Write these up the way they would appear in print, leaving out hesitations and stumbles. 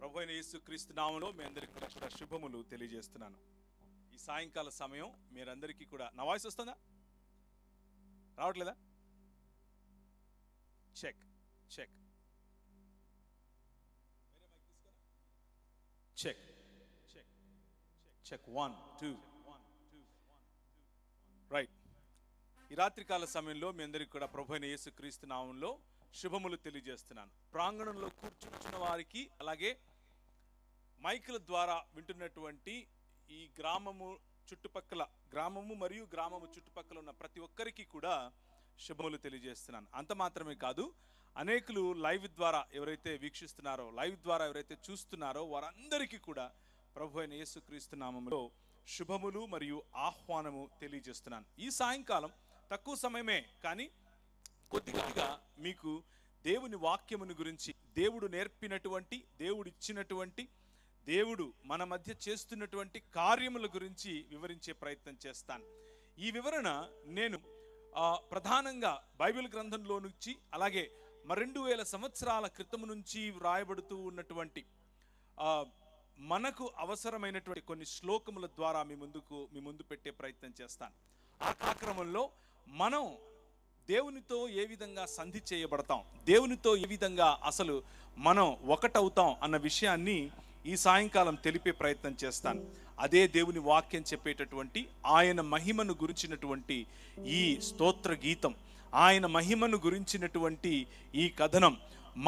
ప్రభువైన యేసుక్రీస్తు నామములో మీ అందరికీ కూడా శుభములు తెలియజేస్తున్నాను. ఈ సాయంకాల సమయం మీరందరికీ కూడా నా వాయిస్ వస్తుందా? రావట్లేదా? Check check check check check 1 2 right. ఈ రాత్రికాల సమయంలో మీ అందరికీ కూడా ప్రభువైన యేసుక్రీస్తు నామములో శుభములు తెలియజేస్తున్నాను. ప్రాంగణంలో కూర్చున్న వారికి, అలాగే మైకుల ద్వారా వింటున్నటువంటి ఈ గ్రామము మరియు గ్రామము చుట్టుపక్కల ఉన్న ప్రతి ఒక్కరికి కూడా శుభములు తెలియజేస్తున్నాను. అంత మాత్రమే కాదు, అనేకులు లైవ్ ద్వారా ఎవరైతే వీక్షిస్తున్నారో, లైవ్ ద్వారా ఎవరైతే చూస్తున్నారో వారందరికీ కూడా ప్రభువైన యేసుక్రీస్తు నామములో శుభములు మరియు ఆహ్వానము తెలియజేస్తున్నాను. ఈ సాయంకాలం తక్కువ సమయమే కానీ కొద్దిగా మీకు దేవుని వాక్యమును గురించి, దేవుడు నేర్పినటువంటి, దేవుడు ఇచ్చినటువంటి, దేవుడు మన మధ్య చేస్తున్నటువంటి కార్యముల గురించి వివరించే ప్రయత్నం చేస్తాను. ఈ వివరణ నేను ప్రధానంగా బైబిల్ గ్రంథంలో నుంచి, అలాగే 2000 సంవత్సరాల క్రితం నుంచి వ్రాయబడుతూ ఉన్నటువంటి మనకు అవసరమైనటువంటి కొన్ని శ్లోకముల ద్వారా మీ ముందు పెట్టే ప్రయత్నం చేస్తాను. ఆ క్రమంలో మనం దేవునితో ఏ విధంగా సంధి చేయబడతాం, దేవునితో ఏ విధంగా అసలు మనం ఒకటవుతాం అన్న విషయాన్ని ఈ సాయంకాలం తెలిపే ప్రయత్నం చేస్తాను. అదే దేవుని వాక్యం చెప్పేటటువంటి ఆయన మహిమను గురించినటువంటి ఈ స్తోత్ర గీతం, ఆయన మహిమను గురించినటువంటి ఈ కథనం,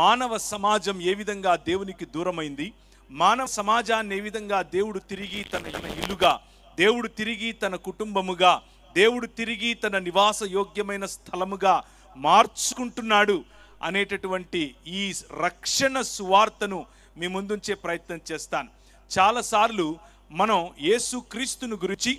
మానవ సమాజం ఏ విధంగా దేవునికి దూరమైంది, మానవ సమాజాన్ని ఏ విధంగా దేవుడు తిరిగి తన ఇల్లుగా, దేవుడు తిరిగి తన కుటుంబముగా, దేవుడు తిరిగి తన నివాస యోగ్యమైన స్థలముగా మార్చుకుంటున్నాడు అనేటటువంటి ఈ రక్షణ సువార్తను మీ ముందుంచే ప్రయత్నం చేస్తాను. చాలాసార్లు మనం యేసుక్రీస్తుని గురించి,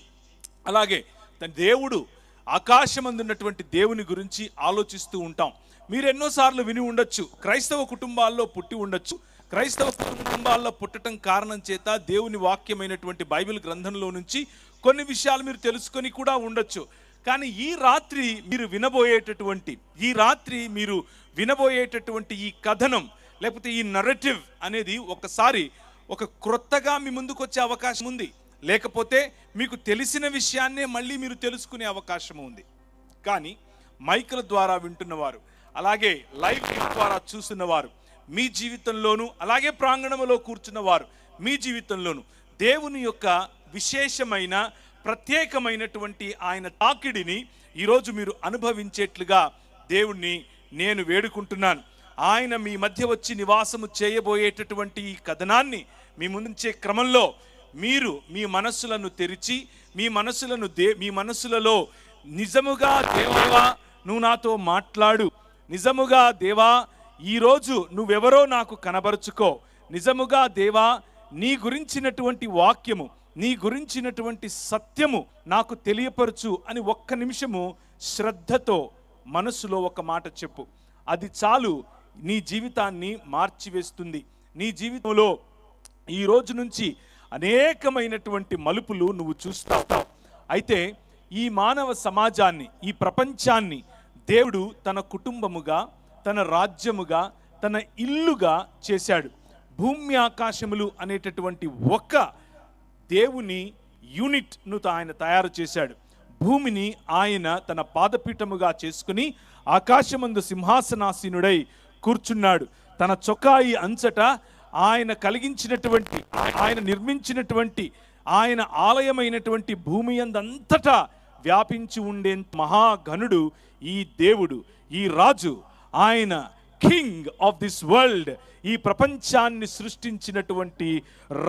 అలాగే తన దేవుడు ఆకాశమందున్నటువంటి దేవుని గురించి ఆలోచిస్తూ ఉంటాం. మీరు ఎన్నోసార్లు విని ఉండొచ్చు, క్రైస్తవ కుటుంబాల్లో పుట్టి ఉండొచ్చు. క్రైస్తవ కుటుంబాల్లో పుట్టడం కారణం చేత దేవుని వాక్యమైనటువంటి బైబిల్ గ్రంథంలో నుంచి కొన్ని విషయాలు మీరు తెలుసుకొని కూడా ఉండొచ్చు. కానీ ఈ రాత్రి మీరు వినబోయేటటువంటి ఈ కథనం, లేకపోతే ఈ నరేటివ్ అనేది ఒక క్రొత్తగా మీ ముందుకు వచ్చే అవకాశం ఉంది. లేకపోతే మీకు తెలిసిన విషయాన్నే మళ్ళీ మీరు తెలుసుకునే అవకాశం ఉంది. కానీ మైకుల ద్వారా వింటున్నవారు, అలాగే లైవ్ ద్వారా చూస్తున్నవారు, మీ జీవితంలోనూ, అలాగే ప్రాంగణంలో కూర్చున్నవారు మీ జీవితంలోనూ దేవుని యొక్క విశేషమైన, ప్రత్యేకమైనటువంటి ఆయన తాకిడిని ఈరోజు మీరు అనుభవించేట్లుగా దేవుణ్ణి నేను వేడుకుంటున్నాను. ఆయన మీ మధ్య వచ్చి నివాసము చేయబోయేటటువంటి ఈ కథనాన్ని మీ ముందుంచే క్రమంలో మీరు మీ మనస్సులను తెరిచి, మీ మనస్సులలో నిజముగా దేవా నువ్వు నాతో మాట్లాడు, నిజముగా దేవా ఈరోజు నువ్వెవరో నాకు కనబరుచుకో, నిజముగా దేవా నీ గురించినటువంటి వాక్యము, నీ గురించినటువంటి సత్యము నాకు తెలియపరచు అని ఒక్క నిమిషము శ్రద్ధతో మనసులో ఒక మాట చెప్పు. అది చాలు, నీ జీవితాన్ని మార్చివేస్తుంది. నీ జీవితంలో ఈ రోజు నుంచి అనేకమైనటువంటి మలుపులు నువ్వు చూస్తావు. అయితే ఈ మానవ సమాజాన్ని, ఈ ప్రపంచాన్ని దేవుడు తన కుటుంబముగా, తన రాజ్యముగా, తన ఇల్లుగా చేశాడు. భూమి ఆకాశములు అనేటటువంటి ఒక దేవుని యూనిట్ను ఆయన తయారు చేశాడు. భూమిని ఆయన తన పాదపీఠముగా చేసుకుని ఆకాశమందు సింహాసనాసీనుడై కూర్చున్నాడు. తన చొక్కాయి అంచట ఆయన కలిగించినటువంటి, ఆయన నిర్మించినటువంటి, ఆయన ఆలయమైనటువంటి భూమి అందంతటా వ్యాపించి ఉండే మహాఘనుడు ఈ దేవుడు, ఈ రాజు, ఆయన కింగ్ ఆఫ్ దిస్ వరల్డ్, ఈ ప్రపంచాన్ని సృష్టించినటువంటి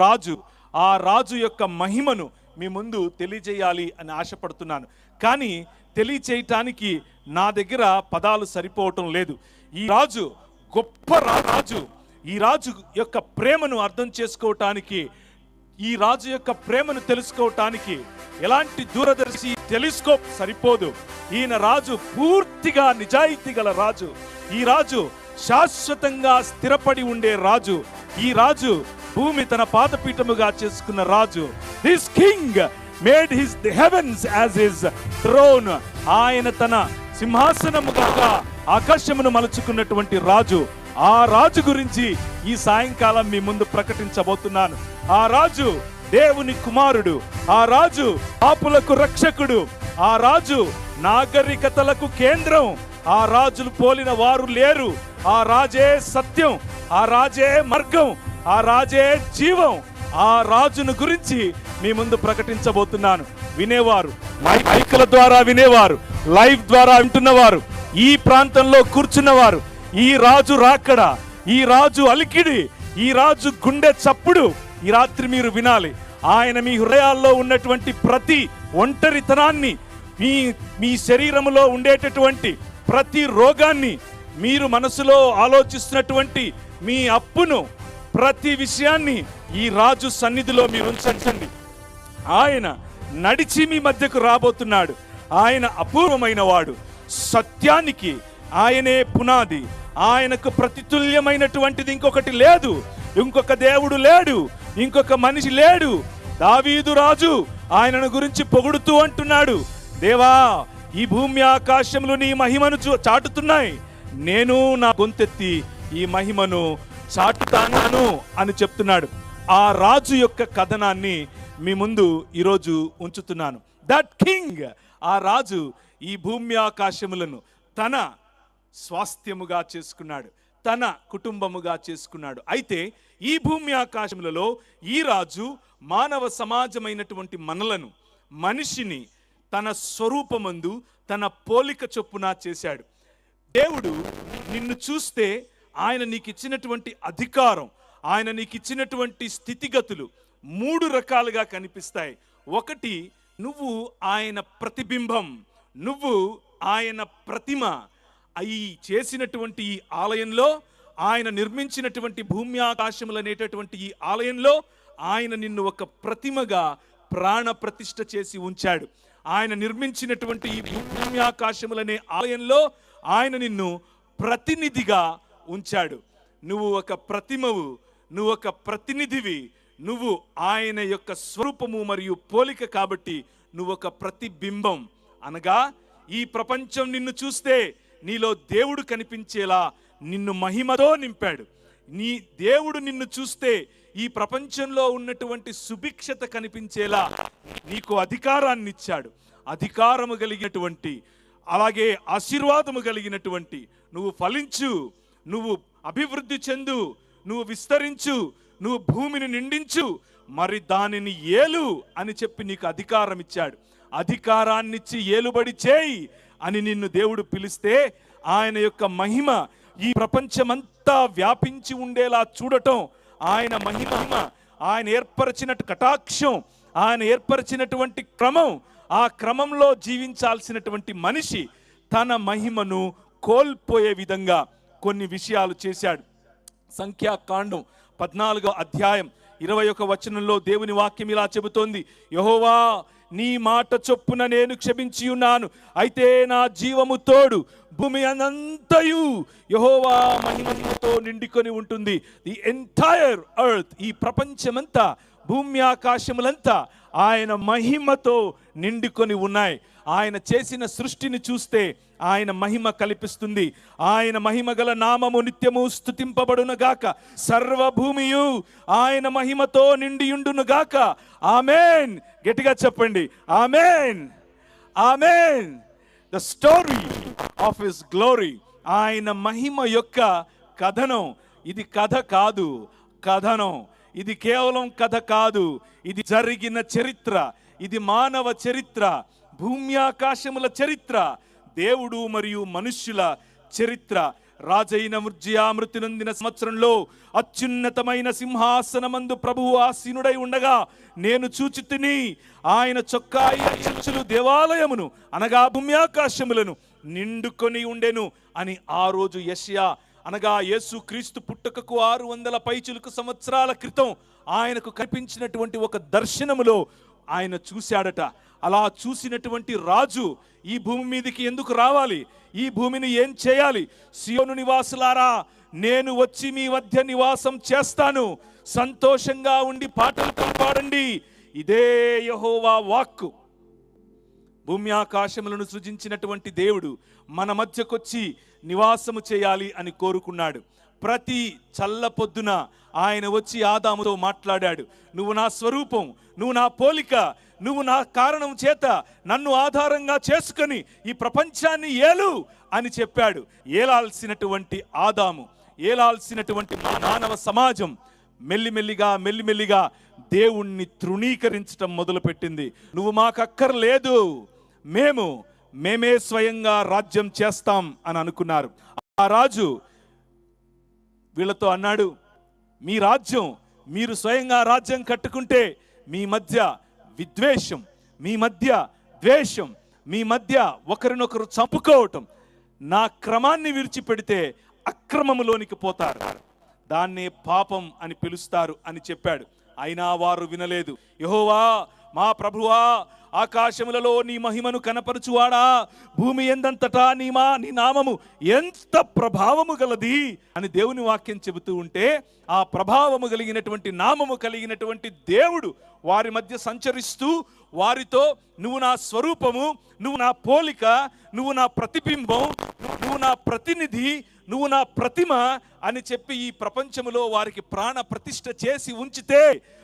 రాజు. ఆ రాజు యొక్క మహిమను మీ ముందు తెలియజేయాలి అని ఆశపడుతున్నాను. కానీ తెలియచేయటానికి నా దగ్గర పదాలు సరిపోవటం లేదు. ఈ రాజు గొప్ప రాజు. ఈ రాజు యొక్క ప్రేమను అర్థం చేసుకోవటానికి, ఈ రాజు యొక్క ప్రేమను తెలుసుకోవటానికి ఎలాంటి దూరదర్శి టెలిస్కోప్ సరిపోదు. ఈయన రాజు పూర్తిగా నిజాయితీ గల రాజు. ఈ రాజు శాశ్వతంగా స్థిరపడి ఉండే రాజు. ఈ రాజు భూమి తన పాదపీఠముగా చేసుకున్న రాజు. This king made his heavens as his throne. ఆయన తన సింహాసనముగా ఆకాశమును మలుచుకున్నటువంటి రాజు. ఆ రాజు గురించి ఈ సాయంకాలం మీ ముందు ప్రకటించబోతున్నాను. ఆ రాజు దేవుని కుమారుడు, ఆ రాజు పాపులకు రక్షకుడు, ఆ రాజు నాగరికతలకు కేంద్రం. ఆ రాజులు పోలిన వారు లేరు. ఆ రాజే సత్యం, ఆ రాజే మార్గం, ఆ రాజే జీవం. ఆ రాజును గురించి మీ ముందు ప్రకటించబోతున్నాను. వినేవారు, మైకుల ద్వారా వినేవారు, లైవ్ ద్వారా వింటున్నవారు, ఈ ప్రాంతంలో కూర్చున్నవారు, ఈ రాజు రాకడ, ఈ రాజు అలికిడి, ఈ రాజు గుండె చప్పుడు ఈ రాత్రి మీరు వినాలి. ఆయన మీ హృదయాల్లో ఉన్నటువంటి ప్రతి ఒంటరితనాన్ని, మీ శరీరములో ఉండేటటువంటి ప్రతి రోగాన్ని, మీరు మనసులో ఆలోచిస్తున్నటువంటి మీ అప్పును, ప్రతి విషయాన్ని ఈ రాజు సన్నిధిలో మీరు ఉంచండి. ఆయన నడిచి మీ మధ్యకు రాబోతున్నాడు. ఆయన అపూర్వమైన వాడు. సత్యానికి ఆయనే పునాది. ఆయనకు ప్రతితుల్యమైనటువంటిది ఇంకొకటి లేదు. ఇంకొక దేవుడు లేడు, ఇంకొక మనిషి లేడు. దావీదు రాజు ఆయనను గురించి పొగుడుతూ అంటున్నాడు, దేవా, ఈ భూమి ఆకాశములు నీ మహిమను చాటుతున్నాయి. నేను నా గొంతెత్తి ఈ మహిమను చాటుతాను అని చెప్తున్నాడు. ఆ రాజు యొక్క కథనాన్ని మీ ముందు ఈరోజు ఉంచుతున్నాను. దట్ కింగ్, ఆ రాజు ఈ భూమి ఆకాశములను తన స్వాస్థ్యముగా చేసుకున్నాడు, తన కుటుంబముగా చేసుకున్నాడు. అయితే ఈ భూమి ఆకాశములలో ఈ రాజు మానవ సమాజమైనటువంటి మనలను, మనిషిని తన స్వరూపమందు తన పోలిక చొప్పున చేశాడు. దేవుడు నిన్ను చూస్తే ఆయన నీకు ఇచ్చినటువంటి అధికారం, ఆయన నీకు ఇచ్చినటువంటి స్థితిగతులు 3 రకాలుగా కనిపిస్తాయి. ఒకటి, నువ్వు ఆయన ప్రతిబింబం, నువ్వు ఆయన ప్రతిమ. అయి చేసినటువంటి ఈ ఆలయంలో, ఆయన నిర్మించినటువంటి భూమి ఆకాశములు అనేటటువంటి ఈ ఆలయంలో ఆయన నిన్ను ఒక ప్రతిమగా ప్రాణ ప్రతిష్ఠ చేసి ఉంచాడు. ఆయన నిర్మించినటువంటి ఈ భూమి ఆకాశములనే ఆలయంలో ఆయన నిన్ను ప్రతినిధిగా ఉంచాడు. నువ్వు ఒక ప్రతిమవు, నువ్వు ఒక ప్రతినిధివి, నువ్వు ఆయన యొక్క స్వరూపము మరియు పోలిక. కాబట్టి నువ్వు ఒక ప్రతిబింబం. అనగా ఈ ప్రపంచం నిన్ను చూస్తే నీలో దేవుడు కనిపించేలా నిన్ను మహిమతో నింపాడు. నీ దేవుడు నిన్ను చూస్తే ఈ ప్రపంచంలో ఉన్నటువంటి సుభిక్షత కనిపించేలా నీకు అధికారాన్ని ఇచ్చాడు. అధికారము కలిగినటువంటి, అలాగే ఆశీర్వాదము కలిగినటువంటి, నువ్వు ఫలించు, నువ్వు అభివృద్ధి చెందు, నువ్వు విస్తరించు, నువ్వు భూమిని నిండించు, మరి దానిని ఏలు అని చెప్పి నీకు అధికారం ఇచ్చాడు. అధికారాన్నిచ్చి ఏలుబడి చేయి అని నిన్ను దేవుడు పిలిస్తే ఆయన యొక్క మహిమ ఈ ప్రపంచమంతా వ్యాపించి ఉండేలా చూడటం ఆయన మహిమ, ఆయన ఏర్పరిచినట్టు కటాక్షం, ఆయన ఏర్పరిచినటువంటి క్రమం, ఆ క్రమంలో జీవించాల్సినటువంటి మనిషి తన మహిమను కోల్పోయే విధంగా కొన్ని విషయాలు చేశాడు. సంఖ్యాకాండం 14వ అధ్యాయం 21వ వచనంలో దేవుని వాక్యం ఇలా చెబుతోంది, యెహోవా, నీ మాట చొప్పున నేను క్షమించి ఉన్నాను. అయితే నా జీవము తోడు భూమి అనంతయు యెహోవా మహిమతో నిండుకొని ఉంటుంది. ది ఎంటైర్ ఎర్త్, ఈ ప్రపంచమంతా, భూమి ఆకాశములంతా ఆయన మహిమతో నిండుకొని ఉన్నాయి. ఆయన చేసిన సృష్టిని చూస్తే ఆయన మహిమ కల్పిస్తుంది. ఆయన మహిమ గల నామము నిత్యము స్తుతింపబడును గాక. సర్వభూమియు ఆయన మహిమతో నిండియుండును గాక. ఆమేన్. గట్టిగా చెప్పండి, ఆమేన్, ఆమేన్. The story of his glory, ఆయన మహిమ యొక్క కథనం. ఇది కథ కాదు, కథనం. ఇది కేవలం కథ కాదు, ఇది జరిగిన చరిత్ర, ఇది మానవ చరిత్ర, భూమి ఆకాశముల చరిత్ర, దేవుడు మరియు మనుష్యుల చరిత్ర. రాజైన ఉజ్జియా మృతి నొందిన సంవత్సరంలో అత్యున్నతమైన సింహాసనమందు ప్రభువు ఆసీనుడై ఉండగా నేను చూచితిని, ఆయన చొక్కాయి అంచులు దేవాలయమును అనగా భూమి ఆకాశములను నిండుకొని ఉండెను అని ఆ రోజు యెషయా అనగా యేసు క్రీస్తు పుట్టుకకు 600 పైచిలుకు సంవత్సరాల క్రితం ఆయనకు కనిపించినటువంటి ఒక దర్శనములో ఆయన చూశాడట. అలా చూసినటువంటి రాజు ఈ భూమి మీదకి ఎందుకు రావాలి? ఈ భూమిని ఏం చేయాలి? సియోను నివాసులారా, నేను వచ్చి మీ మధ్య నివాసం చేస్తాను, సంతోషంగా ఉండి పాటలు పాడండి. ఇదే యెహోవా వాక్కు. భూమి ఆకాశములను సృజించినటువంటి దేవుడు మన మధ్యకొచ్చి నివాసము చేయాలి అని కోరుకున్నాడు. ప్రతి చల్ల పొద్దున ఆయన వచ్చి ఆదాముతో మాట్లాడాడు. నువ్వు నా స్వరూపం, నువ్వు నా పోలిక, నువ్వు నా కారణం చేత నన్ను ఆధారంగా చేసుకొని ఈ ప్రపంచాన్ని ఏలు అని చెప్పాడు. ఏలాల్సినటువంటి ఆదాము, ఏలాల్సినటువంటి మానవ సమాజం మెల్లిమెల్లిగా దేవుణ్ణి తృణీకరించటం మొదలుపెట్టింది. నువ్వు మాకక్కర్లేదు, మేమే స్వయంగా రాజ్యం చేస్తాం అని అనుకున్నారు. ఆ రాజు వీళ్ళతో అన్నాడు, మీ రాజ్యం, మీరు స్వయంగా రాజ్యం కట్టుకుంటే మీ మధ్య విద్వేషం, మీ మధ్య ద్వేషం, మీ మధ్య ఒకరినొకరు చంపుకోవటం, నా క్రమాన్ని విడిచిపెడితే అక్రమములోనికి పోతారు, దాన్నే పాపం అని పిలుస్తారు అని చెప్పాడు. అయినా వారు వినలేదు. యెహోవా మా ప్రభువా, ఆకాశములలో నీ మహిమను కనపరచువాడా, భూమి ఎందంతటా నీ నామము ఎంత ప్రభావము గలది అని దేవుని వాక్యం చెబుతూ ఉంటే, ఆ ప్రభావము కలిగినటువంటి, నామము కలిగినటువంటి దేవుడు వారి మధ్య సంచరిస్తూ వారితో, నువ్వు నా స్వరూపము, నువ్వు నా పోలిక, నువ్వు నా ప్రతిబింబం, నువ్వు నా ప్రతినిధి, నువ్వు నా ప్రతిమ అని చెప్పి ఈ ప్రపంచములో వారికి ప్రాణ ప్రతిష్ఠ చేసి ఉంచితే,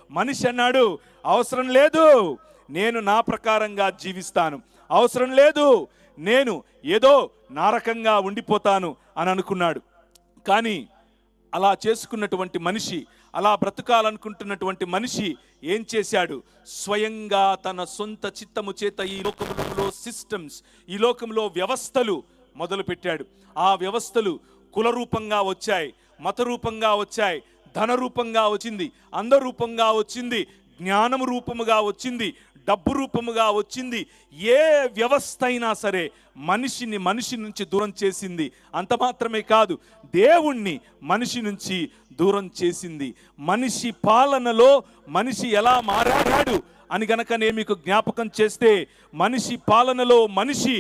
మనిషి అన్నాడు, అవసరం లేదు, నేను నా ప్రకారంగా జీవిస్తాను, అవసరం లేదు, నేను ఏదో నారకంగా ఉండిపోతాను అని అనుకున్నాడు. కానీ అలా చేసుకున్నటువంటి మనిషి, అలా బ్రతకాలనుకుంటున్నటువంటి మనిషి ఏం చేశాడు? స్వయంగా తన సొంత చిత్తము చేత ఈ లోకంలో సిస్టమ్స్, ఈ లోకంలో వ్యవస్థలు మొదలుపెట్టాడు. ఆ వ్యవస్థలు కుల రూపంగా వచ్చాయి, మత రూపంగా వచ్చాయి, ధన రూపంగా వచ్చింది, అందరూపంగా వచ్చింది, జ్ఞానము రూపముగా వచ్చింది, డబ్బు రూపముగా వచ్చింది. ఏ వ్యవస్థ అయినా సరే మనిషి నుంచి దూరం చేసింది. అంత మాత్రమే కాదు, దేవుణ్ణి మనిషి నుంచి దూరం చేసింది. మనిషి పాలనలో మనిషి ఎలా మారాడు అని గనక నేను మీకు జ్ఞాపకం చేస్తే, మనిషి పాలనలో మనిషి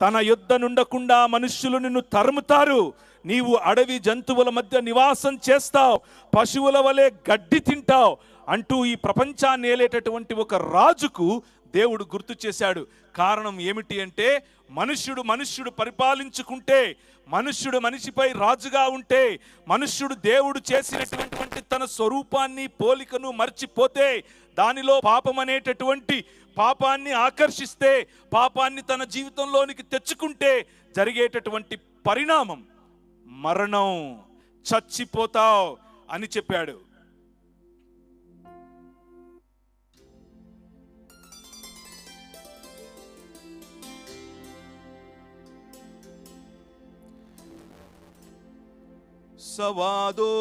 తన యొద్ద నుండకుండా మనుష్యులు నిన్ను తరుముతారు, నీవు అడవి జంతువుల మధ్య నివాసం చేస్తావు, పశువుల వలె గడ్డి తింటావు అంటూ ఈ ప్రపంచాన్ని ఏలేటటువంటి ఒక రాజుకు దేవుడు గుర్తు చేశాడు. కారణం ఏమిటి అంటే, మనుష్యుడు పరిపాలించుకుంటే, మనుష్యుడు మనిషిపై రాజుగా ఉంటే, మనుష్యుడు దేవుడు చేసినటువంటి తన స్వరూపాన్ని పోలికను మర్చిపోతే, దానిలో పాపం అనేటటువంటి పాపాన్ని ఆకర్షిస్తే, పాపాన్ని తన జీవితంలోనికి తెచ్చుకుంటే జరిగేటటువంటి పరిణామం మరణం, చచ్చిపోతావు అని చెప్పాడు. సవాదో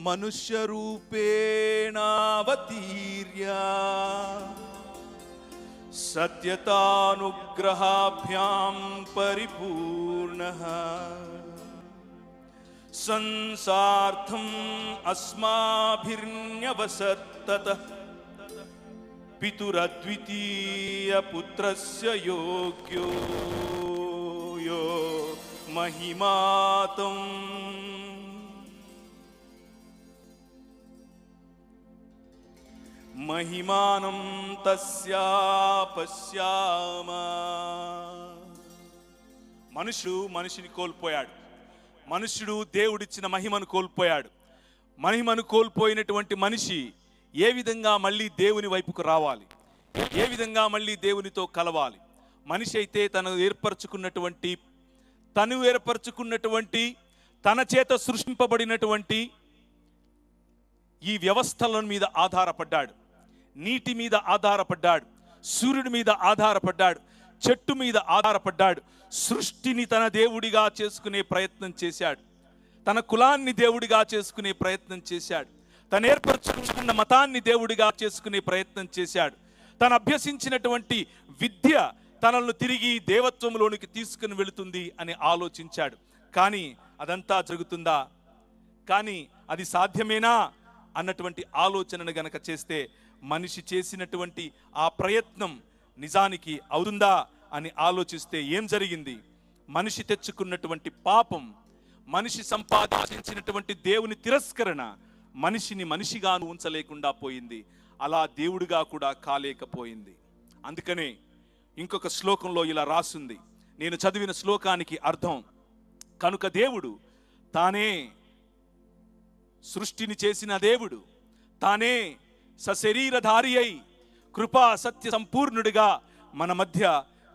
మనుష్య రూపేణావతీర్య సత్యతానుగ్రహాభ్యాం పరిపూర్ణః సంసార్థం అస్మాభిర్న్యవసత్తతః పితురద్వితీయ పుత్రస్య యోగ్యో యో మహిమాతం మహిమానం తస్యా పశ్యామా. మనిషిని కోల్పోయాడు. మనుష్యుడు దేవుడిచ్చిన మహిమను కోల్పోయాడు. మహిమను కోల్పోయినటువంటి మనిషి ఏ విధంగా మళ్ళీ దేవుని వైపుకు రావాలి, ఏ విధంగా మళ్ళీ దేవునితో కలవాలి? మనిషి అయితే తను ఏర్పరచుకున్నటువంటి తన చేత సృష్టింపబడినటువంటి ఈ వ్యవస్థల మీద ఆధారపడ్డాడు. నీటి మీద ఆధారపడ్డాడు, సూర్యుడి మీద ఆధారపడ్డాడు, చెట్టు మీద ఆధారపడ్డాడు. సృష్టిని తన దేవుడిగా చేసుకునే ప్రయత్నం చేశాడు, తన కులాన్ని దేవుడిగా చేసుకునే ప్రయత్నం చేశాడు, తను ఏర్పరచుకున్న మతాన్ని దేవుడిగా చేసుకునే ప్రయత్నం చేశాడు. తను అభ్యసించినటువంటి విద్య తనను తిరిగి దేవత్వంలోనికి తీసుకుని వెళుతుంది అని ఆలోచించాడు. కానీ అదంతా జరుగుతుందా? కానీ అది సాధ్యమేనా అన్నటువంటి ఆలోచనను గనక చేస్తే, మనిషి చేసినటువంటి ఆ ప్రయత్నం నిజానికి అవుతుందా అని ఆలోచిస్తే ఏం జరిగింది? మనిషి తెచ్చుకున్నటువంటి పాపం, మనిషి సంపాదించినటువంటి దేవుని తిరస్కరణ మనిషిని మనిషిగాను ఉంచలేకుండా పోయింది, అలా దేవుడిగా కూడా కాలేకపోయింది. అందుకనే ఇంకొక శ్లోకంలో ఇలా రాసుంది, నేను చదివిన శ్లోకానికి అర్థం, కనుక దేవుడు తానే సృష్టిని చేసిన దేవుడు తానే సశరీరధారి అయి కృపా సత్య సంపూర్ణుడిగా మన మధ్య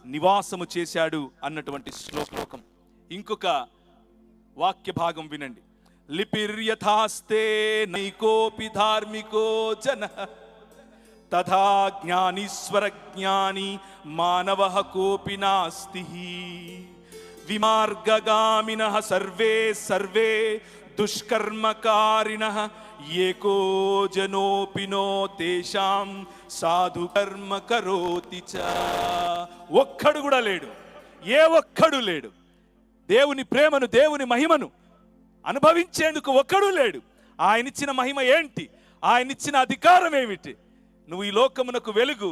నివాసము చేశాడు అన్నటువంటి శ్లోకం. ఇంకొక వాక్య భాగం వినండి. లిపిర్యథాస్తే నైకోపి ధార్మికో జన తథా జ్ఞానీశ్వర జ్ఞాని మానవః కోపి నాస్తి విమార్గగామినః సర్వే సర్వే దుష్కర్మకారిణః ఏకో జనోపి నో తేషాం సాధు కర్మ కరోతి చ. ఒక్కడు కూడా లేడు, ఏ ఒక్కడు లేడు. దేవుని ప్రేమను, దేవుని మహిమను అనుభవించేందుకు ఒక్కడు లేడు. ఆయనిచ్చిన మహిమ ఏంటి? ఆయనిచ్చిన అధికారం ఏమిటి? నువ్వు ఈ లోకమునకు వెలుగు,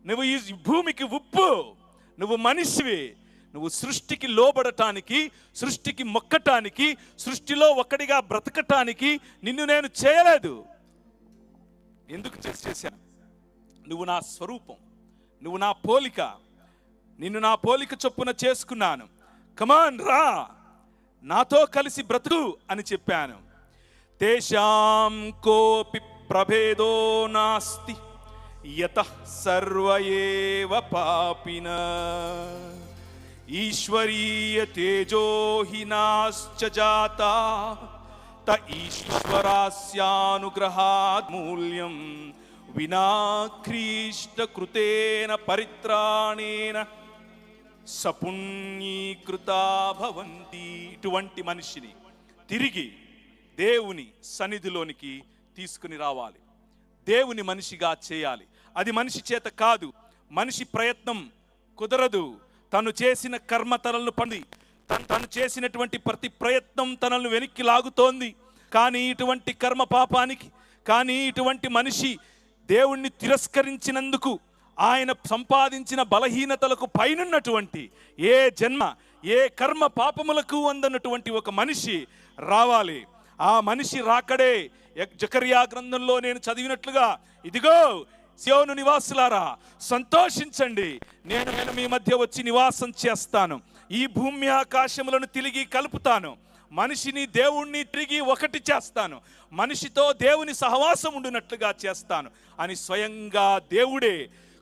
నువ్వు ఈ భూమికి ఉప్పు, నువ్వు మనిషివి. నువ్వు సృష్టికి లోబడటానికి, సృష్టికి మొక్కటానికి, సృష్టిలో ఒక్కడిగా బ్రతకటానికి నిన్ను నేను చేయలేదు. ఎందుకు చేశాను? నువ్వు నా స్వరూపం, నువ్వు నా పోలిక, నిన్ను నా పోలిక చొప్పున చేసుకున్నాను. కమాన్ రా, నాతో కలిసి బ్రతుకు అని చెప్పాను. తేషాం కోపి ప్రభేదో నాస్తి యతః సర్వ ఏవ పాపిన ఈశ్వరీయ తేజో హి నాశ్చ జాతా త ఈశ్వరాస్యానుగ్రహాద్ మూల్యం వినా క్రీష్ట కృతేన పరిత్రాణేన సపుణ్యీకృతా భవంతి. ఇటువంటి మనిషిని తిరిగి దేవుని సన్నిధిలోనికి తీసుకుని రావాలి, దేవుని మనిషిగా చేయాలి. అది మనిషి చేత కాదు, మనిషి ప్రయత్నం కుదరదు. తను చేసిన కర్మ తనలను పండి, తను చేసినటువంటి ప్రతి ప్రయత్నం తనను వెనక్కి లాగుతోంది. కానీ ఇటువంటి కర్మ పాపానికి, కానీ ఇటువంటి మనిషి దేవుణ్ణి తిరస్కరించినందుకు ఆయన సంపాదించిన బలహీనతలకు పైనున్నటువంటి ఏ జన్మ, ఏ కర్మ పాపములకు అందనటువంటి ఒక మనిషి రావాలి. ఆ మనిషి రాకడే జకర్యా గ్రంథంలో నేను చదివినట్లుగా, ఇదిగో సియోను నివాసులారా సంతోషించండి, నేను మీ మధ్య వచ్చి నివాసం చేస్తాను, ఈ భూమి ఆకాశములను తిరిగి కలుపుతాను, మనిషిని దేవుణ్ణి తిరిగి ఒకటి చేస్తాను, మనిషితో దేవుని సహవాసం ఉండునట్లుగా చేస్తాను అని స్వయంగా దేవుడే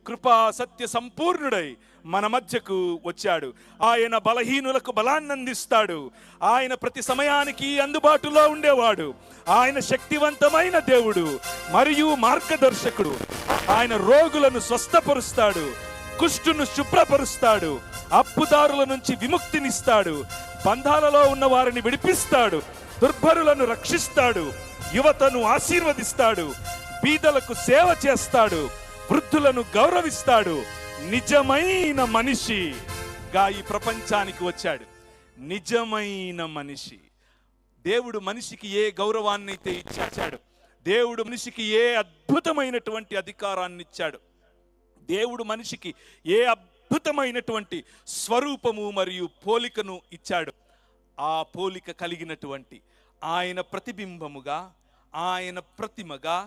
కృపా సత్య సంపూర్ణుడై మన మధ్యకు వచ్చాడు. ఆయన బలహీనులకు బలాన్ని అందిస్తాడు. ఆయన ప్రతి సమయానికి అందుబాటులో ఉండేవాడు. ఆయన శక్తివంతమైన దేవుడు మరియు మార్గదర్శకుడు. ఆయన రోగులను స్వస్థపరుస్తాడు, కుష్టును శుభ్రపరుస్తాడు, అప్పుదారుల నుంచి విముక్తినిస్తాడు, బంధాలలో ఉన్న వారిని విడిపిస్తాడు, దుర్భరులను రక్షిస్తాడు, యువతను ఆశీర్వదిస్తాడు, బీదలకు సేవ చేస్తాడు, వృద్ధులను గౌరవిస్తాడు. నిజమైన మనిషిగా ఈ ప్రపంచానికి వచ్చాడు. నిజమైన మనిషి. దేవుడు మనిషికి ఏ గౌరవాన్ని అయితే ఇచ్చాడు, దేవుడు మనిషికి ఏ అద్భుతమైనటువంటి అధికారాన్ని ఇచ్చాడు, దేవుడు మనిషికి ఏ అద్భుతమైనటువంటి స్వరూపము మరియు పోలికను ఇచ్చాడు. ఆ పోలిక కలిగినటువంటి ఆయన ప్రతిబింబముగా, ఆయన ప్రతిమగా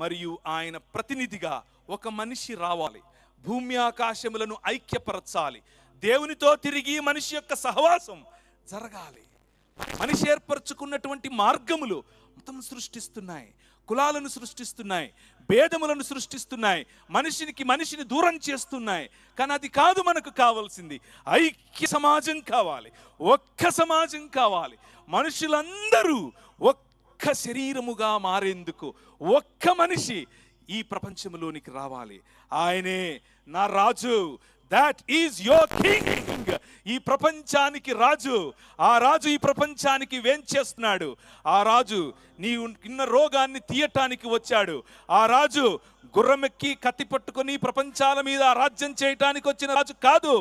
మరియు ఆయన ప్రతినిధిగా ఒక మనిషి రావాలి. భూమి ఆకాశములను ఐక్యపరచాలి. దేవునితో తిరిగి మనిషి యొక్క సహవాసం జరగాలి. మనిషి ఏర్పరచుకున్నటువంటి మార్గములు మతం సృష్టిస్తున్నాయి, కులాలను సృష్టిస్తున్నాయి, భేదములను సృష్టిస్తున్నాయి, మనిషిని దూరం చేస్తున్నాయి. కానీ అది కాదు మనకు కావాల్సింది. ఐక్య సమాజం కావాలి, ఒక్క సమాజం కావాలి. మనుషులందరూ ఒక్క శరీరముగా మారేందుకు ఒక్క మనిషి ఈ ప్రపంచంలోనికి రావాలి. ఆయనే నా రాజు. That is your king. ఈ ప్రపంచానికి రాజు. ఆ రాజు ఈ ప్రపంచానికి వేంచేస్తున్నాడు. ఆ రాజు నీవు ఉన్న రోగాన్ని తీయటానికి వచ్చాడు. ఆ రాజు గుర్రమెక్కి కత్తి పట్టుకొని ప్రపంచాల మీద రాజ్యం చేయటానికి వచ్చిన రాజు కాదు.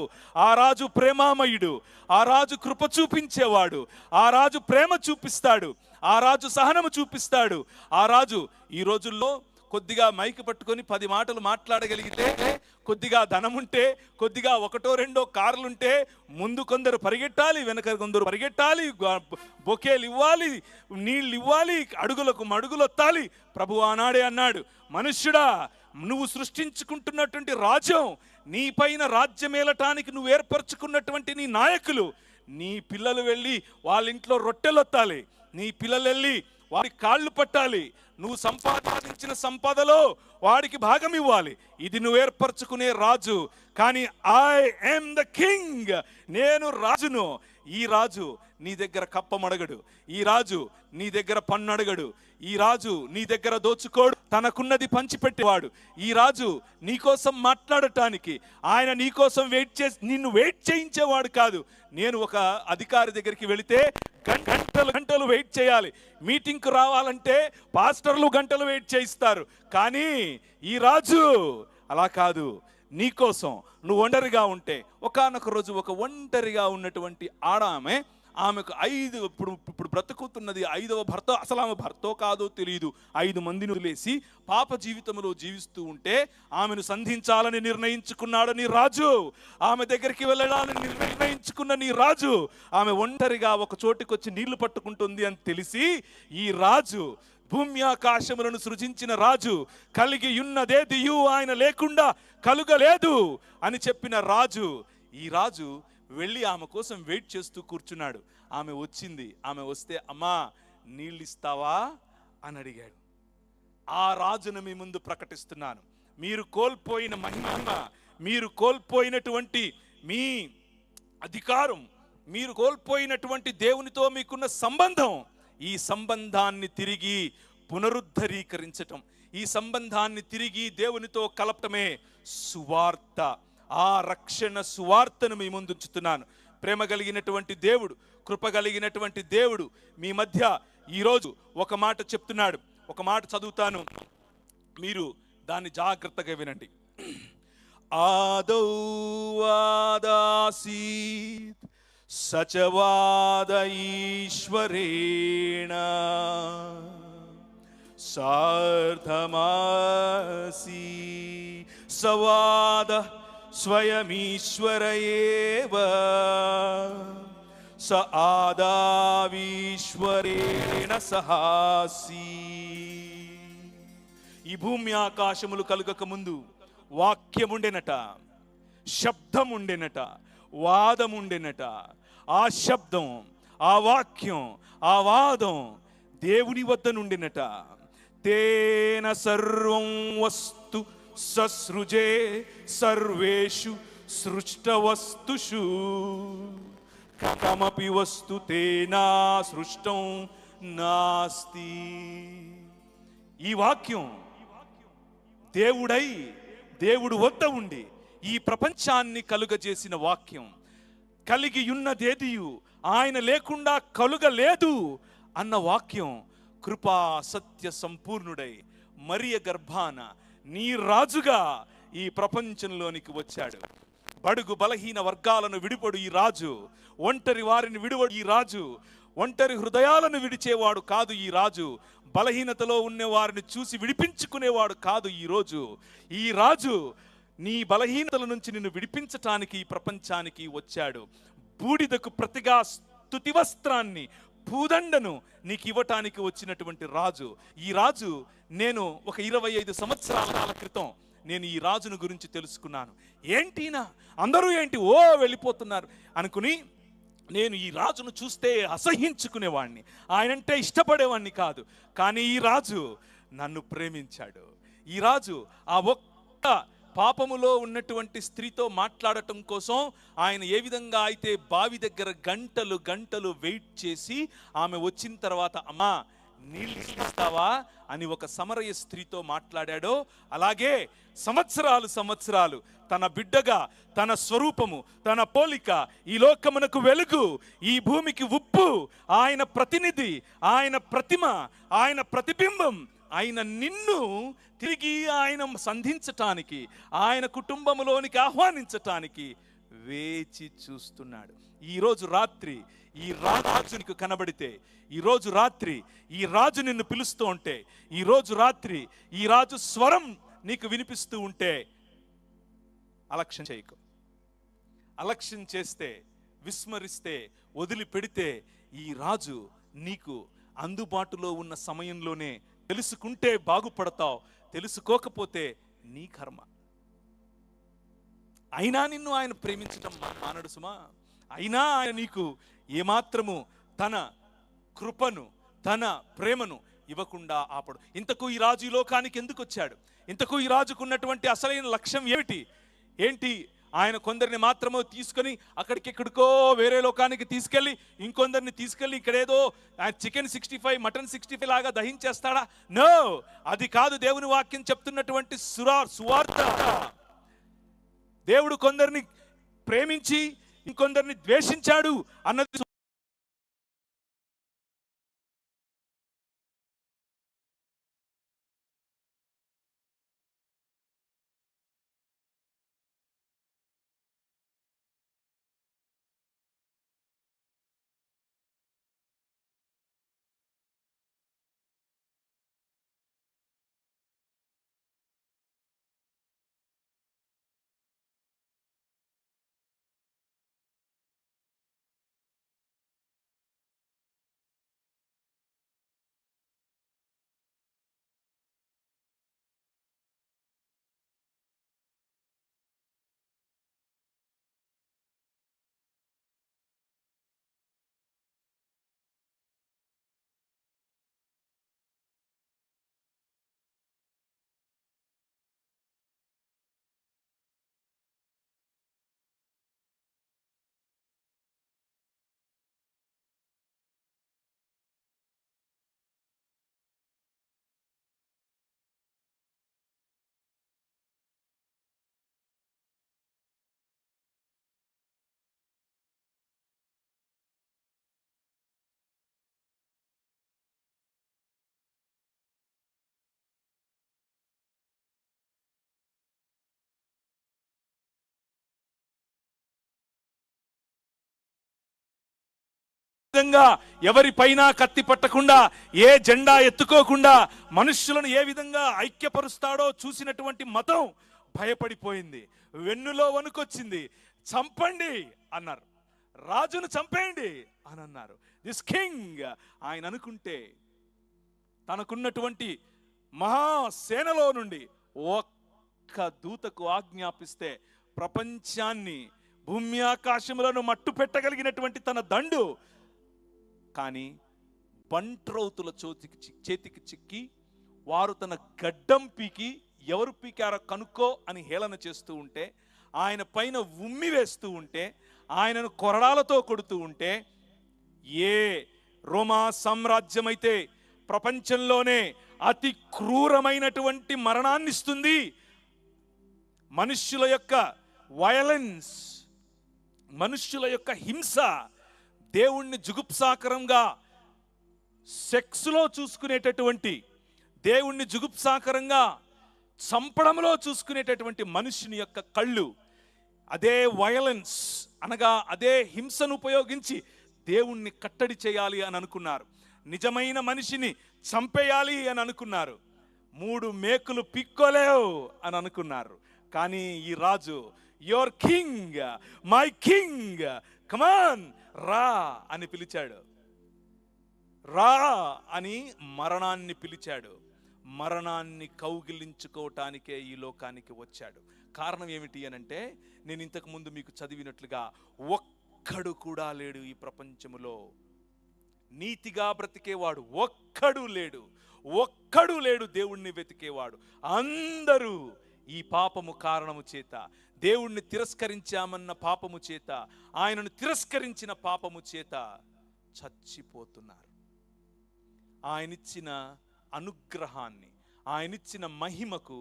ఆ రాజు ప్రేమామయుడు. ఆ రాజు కృప చూపించేవాడు. ఆ రాజు ప్రేమ చూపిస్తాడు. ఆ రాజు సహనము చూపిస్తాడు. ఆ రాజు ఈ రోజుల్లో కొద్దిగా మైక్ పట్టుకొని 10 మాటలు మాట్లాడగలిగితే, కొద్దిగా ధనం ఉంటే, కొద్దిగా ఒకటో రెండో కార్లుంటే ముందు కొందరు పరిగెట్టాలి, వెనక కొందరు పరిగెట్టాలి, బొకేలు ఇవ్వాలి, నీళ్ళు ఇవ్వాలి, అడుగులకు మడుగులొత్తాలి. ప్రభు ఆనాడే అన్నాడు, మనుష్యుడా నువ్వు సృష్టించుకుంటున్నటువంటి రాజ్యం, నీ పైన రాజ్యమేలటానికి నువ్వు ఏర్పరచుకున్నటువంటి నీ నాయకులు, నీ పిల్లలు వెళ్ళి వాళ్ళ ఇంట్లో రొట్టెలొత్తాలి, నీ పిల్లలు వెళ్ళి వాడి కాళ్ళు పట్టాలి. నువ్వు సంపాదించిన సంపదలో వాడికి భాగం ఇవ్వాలి. ఇది నువ్వు ఏర్పరచుకునే రాజు. కానీ ఐ యామ్ ద కింగ్, నేను రాజును. ఈ రాజు నీ దగ్గర కప్పమడగడు, ఈ రాజు నీ దగ్గర పన్ను అడగడు, ఈ రాజు నీ దగ్గర దోచుకోడు, తనకున్నది పంచిపెట్టేవాడు. ఈ రాజు నీకోసం మాట్లాడటానికి, ఆయన నీకోసం నిన్ను వెయిట్ చేయించేవాడు కాదు. నేను ఒక అధికారి దగ్గరికి వెళితే గంటలు వెయిట్ చేయాలి. మీటింగ్కు రావాలంటే పాస్టర్లు గంటలు వెయిట్ చేయిస్తారు. కానీ ఈ రాజు అలా కాదు. నీకోసం నువ్వు ఒంటరిగా ఉంటే, ఒకానొక రోజు ఒక ఒంటరిగా ఉన్నటువంటి ఆమెకు ఇప్పుడు బ్రతుకుతున్నది 5వ భర్త. అసలు ఆమె భర్తో కాదో తెలియదు. 5 మందిని వదిలేసి పాప జీవితంలో జీవిస్తూ ఉంటే ఆమెను సంధించాలని నిర్ణయించుకున్నాడు నీ రాజు. ఆమె దగ్గరికి వెళ్ళాలని నిర్ణయించుకున్న నీ రాజు ఆమె ఒంటరిగా ఒక చోటుకి వచ్చి నీళ్లు పట్టుకుంటుంది అని తెలిసి, ఈ రాజు భూమి ఆకాశములను సృజించిన రాజు, కలిగి ఉన్నదేదియు ఆయన లేకుండా కలుగలేదు అని చెప్పిన రాజు, ఈ రాజు వెళ్ళి ఆమె కోసం వెయిట్ చేస్తూ కూర్చున్నాడు. ఆమె వచ్చింది. ఆమె వస్తే, అమ్మా నీళ్ళు ఇస్తావా అని అడిగాడు. ఆ రాజును మీ ముందు ప్రకటిస్తున్నాను. మీరు కోల్పోయిన మహిమ, మీరు కోల్పోయినటువంటి మీ అధికారం, మీరు కోల్పోయినటువంటి దేవునితో మీకున్న సంబంధం, ఈ సంబంధాన్ని తిరిగి పునరుద్ధరీకరించటం, ఈ సంబంధాన్ని తిరిగి దేవునితో కలపటమే సువార్త. ఆ రక్షణ సువార్తను మీ ముందు ఉంచుతున్నాను. ప్రేమ కలిగినటువంటి దేవుడు, కృప కలిగినటువంటి దేవుడు మీ మధ్య ఈరోజు ఒక మాట చెప్తున్నాడు. ఒక మాట చదువుతాను, మీరు దాన్ని జాగ్రత్తగా వినండి. ఆదౌ ఆదాసీత్ సచవాద ఈశ్వరేణ సార్థమాసి సవాద స్వయమీశ్వర ఏవ స ఆదావీశ్వరేణ సహాసి. ఈ భూమి ఆకాశములు కలుగక ముందు వాక్యం ఉండెనట, శబ్దం ఉండెనట, వాదం ఉండెనట. ఆ శబ్దం, ఆ వాక్యం, ఆ వాదం దేవుని వద్ద నుండినట. తేన సర్వం వస్తు ససృజే సర్వేషు సృష్టవస్తుషు కమపి వస్తు తేనా సృష్టం నాస్తి. ఈ వాక్యం దేవుడు వద్ద ఉండి ఈ ప్రపంచాన్ని కలుగజేసిన వాక్యం. కలిగి ఉన్నదేదియు ఆయన లేకుండా కలుగలేదు అన్న వాక్యం కృపా సత్య సంపూర్ణుడై మరియ గర్భాన నీ రాజుగా ఈ ప్రపంచంలోనికి వచ్చాడు. బడుగు బలహీన వర్గాలను విడిపడు ఈ రాజు, ఒంటరి వారిని విడివడు ఈ రాజు, ఒంటరి హృదయాలను విడిచేవాడు కాదు ఈ రాజు, బలహీనతలో ఉన్న వారిని చూసి విడిపించుకునేవాడు కాదు ఈ రాజు నీ బలహీనతల నుంచి నిన్ను విడిపించటానికి ఈ ప్రపంచానికి వచ్చాడు. బూడిదకు ప్రతిగా స్తుతి వస్త్రాన్ని, పూదండను నీకు ఇవ్వటానికి వచ్చినటువంటి రాజు. ఈ రాజు నేను ఒక 25 సంవత్సరాల క్రితం నేను ఈ రాజును గురించి తెలుసుకున్నాను. ఏంటినా అందరూ ఏంటి వెళ్ళిపోతున్నారు అనుకుని నేను ఈ రాజును చూస్తే అసహించుకునేవాడిని, ఆయనంటే ఇష్టపడేవాడిని కాదు. కానీ ఈ రాజు నన్ను ప్రేమించాడు. ఈ రాజు ఆ ఒక్క పాపములో ఉన్నటువంటి స్త్రీతో మాట్లాడటం కోసం ఆయన ఏ విధంగా అయితే బావి దగ్గర గంటలు వెయిట్ చేసి ఆమె వచ్చిన తర్వాత, అమ్మా నీళ్ళు ఇస్తావా అని ఒక సమరయ స్త్రీతో మాట్లాడాడో, అలాగే సంవత్సరాలు తన బిడ్డగా, తన స్వరూపము, తన పోలిక, ఈ లోకమునకు వెలుగు, ఈ భూమికి ఉప్పు, ఆయన ప్రతినిధి, ఆయన ప్రతిమ, ఆయన ప్రతిబింబం ఆయన నిన్ను తిరిగి ఆయన సంధించటానికి, ఆయన కుటుంబంలోనికి ఆహ్వానించటానికి వేచి చూస్తున్నాడు. ఈరోజు రాత్రి ఈ రాజు నీకు కనబడితే, ఈరోజు రాత్రి ఈ రాజు నిన్ను పిలుస్తూ ఉంటే, ఈరోజు రాత్రి ఈ రాజు స్వరం నీకు వినిపిస్తూ ఉంటే అలక్ష్యం చేయకు. అలక్ష్యం చేస్తే, విస్మరిస్తే, వదిలిపెడితే ఈ రాజు నీకు అందుబాటులో ఉన్న సమయంలోనే తెలుసుకుంటే బాగుపడతావు, తెలుసుకోకపోతే నీ కర్మ. అయినా నిన్ను ఆయన ప్రేమించటం మానడు సుమా. అయినా ఆయన నీకు ఏమాత్రము తన కృపను, తన ప్రేమను ఇవ్వకుండా ఆపడు. ఇంతకు ఈ రాజు ఈ లోకానికి ఎందుకు వచ్చాడు? ఇంతకు ఈ రాజుకు ఉన్నటువంటి అసలైన లక్ష్యం ఏంటి? ఆయన కొందరిని మాత్రమే తీసుకొని అక్కడికెక్కడికో వేరే లోకానికి తీసుకెళ్ళి ఇంకొందరిని తీసుకెళ్ళి ఇక్కడేదో చికెన్ 65 మటన్ 65 లాగా దహించేస్తాడా? నో, అది కాదు దేవుని వాక్యం చెప్తున్నటువంటి సువార్త. దేవుడు కొందరిని ప్రేమించి ఇంకొందరిని ద్వేషించాడు అన్నది ఎవరిపైనా కత్తి పట్టకుండా, ఏ జెండా ఎత్తుకోకుండా మనుష్యులను ఏ విధంగా ఐక్యపరుస్తాడో చూసినటువంటి మతం భయపడిపోయింది. వెన్నులో వణుకొచ్చింది. చంపండి అన్నారు, రాజును చంపేయండి అని అన్నారు. దిస్ కింగ్ ఆయన అనుకుంటే తనకున్నటువంటి మహాసేనలో నుండి ఒక్క దూతకు ఆజ్ఞాపిస్తే ప్రపంచాన్ని భూమి ఆకాశములను మట్టు పెట్టగలిగినటువంటి తన దండు కానీ బంట్రౌతుల చేతికి చిక్కి వారు తన గడ్డం పీకి ఎవరు పీకారో కనుక్కో అని హేళన చేస్తూ ఉంటే, ఆయన పైన ఉమ్మి వేస్తూ ఉంటే, ఆయనను కొరడాలతో కొడుతూ ఉంటే, ఏ రోమా సామ్రాజ్యమైతే ప్రపంచంలోనే అతి క్రూరమైనటువంటి మరణాన్ని ఇస్తుంది, మనుష్యుల యొక్క వయలెన్స్, మనుష్యుల యొక్క హింస, దేవుణ్ణి జుగుప్సాకరంగా సెక్స్లో చూసుకునేటటువంటి, దేవుణ్ణి జుగుప్సాకరంగా చంపడంలో చూసుకునేటటువంటి మనుషుని యొక్క కళ్ళు అదే వయలెన్స్ అనగా అదే హింసను ఉపయోగించి దేవుణ్ణి కట్టడి చేయాలి అని అనుకున్నారు. నిజమైన మనిషిని చంపేయాలి అని అనుకున్నారు. 3 మేకులు పిక్కోలేవు అని అనుకున్నారు. కానీ ఈ రాజు, యువర్ కింగ్, మై కింగ్, కమాన్ రా అని పిలిచాడు. రా అని మరణాన్ని పిలిచాడు. మరణాన్ని కౌగిలించుకోవటానికే ఈ లోకానికి వచ్చాడు. కారణం ఏమిటి అనంటే, నేను ఇంతకు ముందు మీకు చదివినట్లుగా ఒక్కడు కూడా లేడు ఈ ప్రపంచములో నీతిగా బ్రతికేవాడు. ఒక్కడు లేడు దేవుణ్ణి వెతికేవాడు. అందరూ ఈ పాపము కారణము చేత, దేవుణ్ణి తిరస్కరించామన్న పాపము చేత, ఆయనను తిరస్కరించిన పాపము చేత చచ్చిపోతున్నారు. ఆయనిచ్చిన అనుగ్రహాన్ని, ఆయనిచ్చిన మహిమకు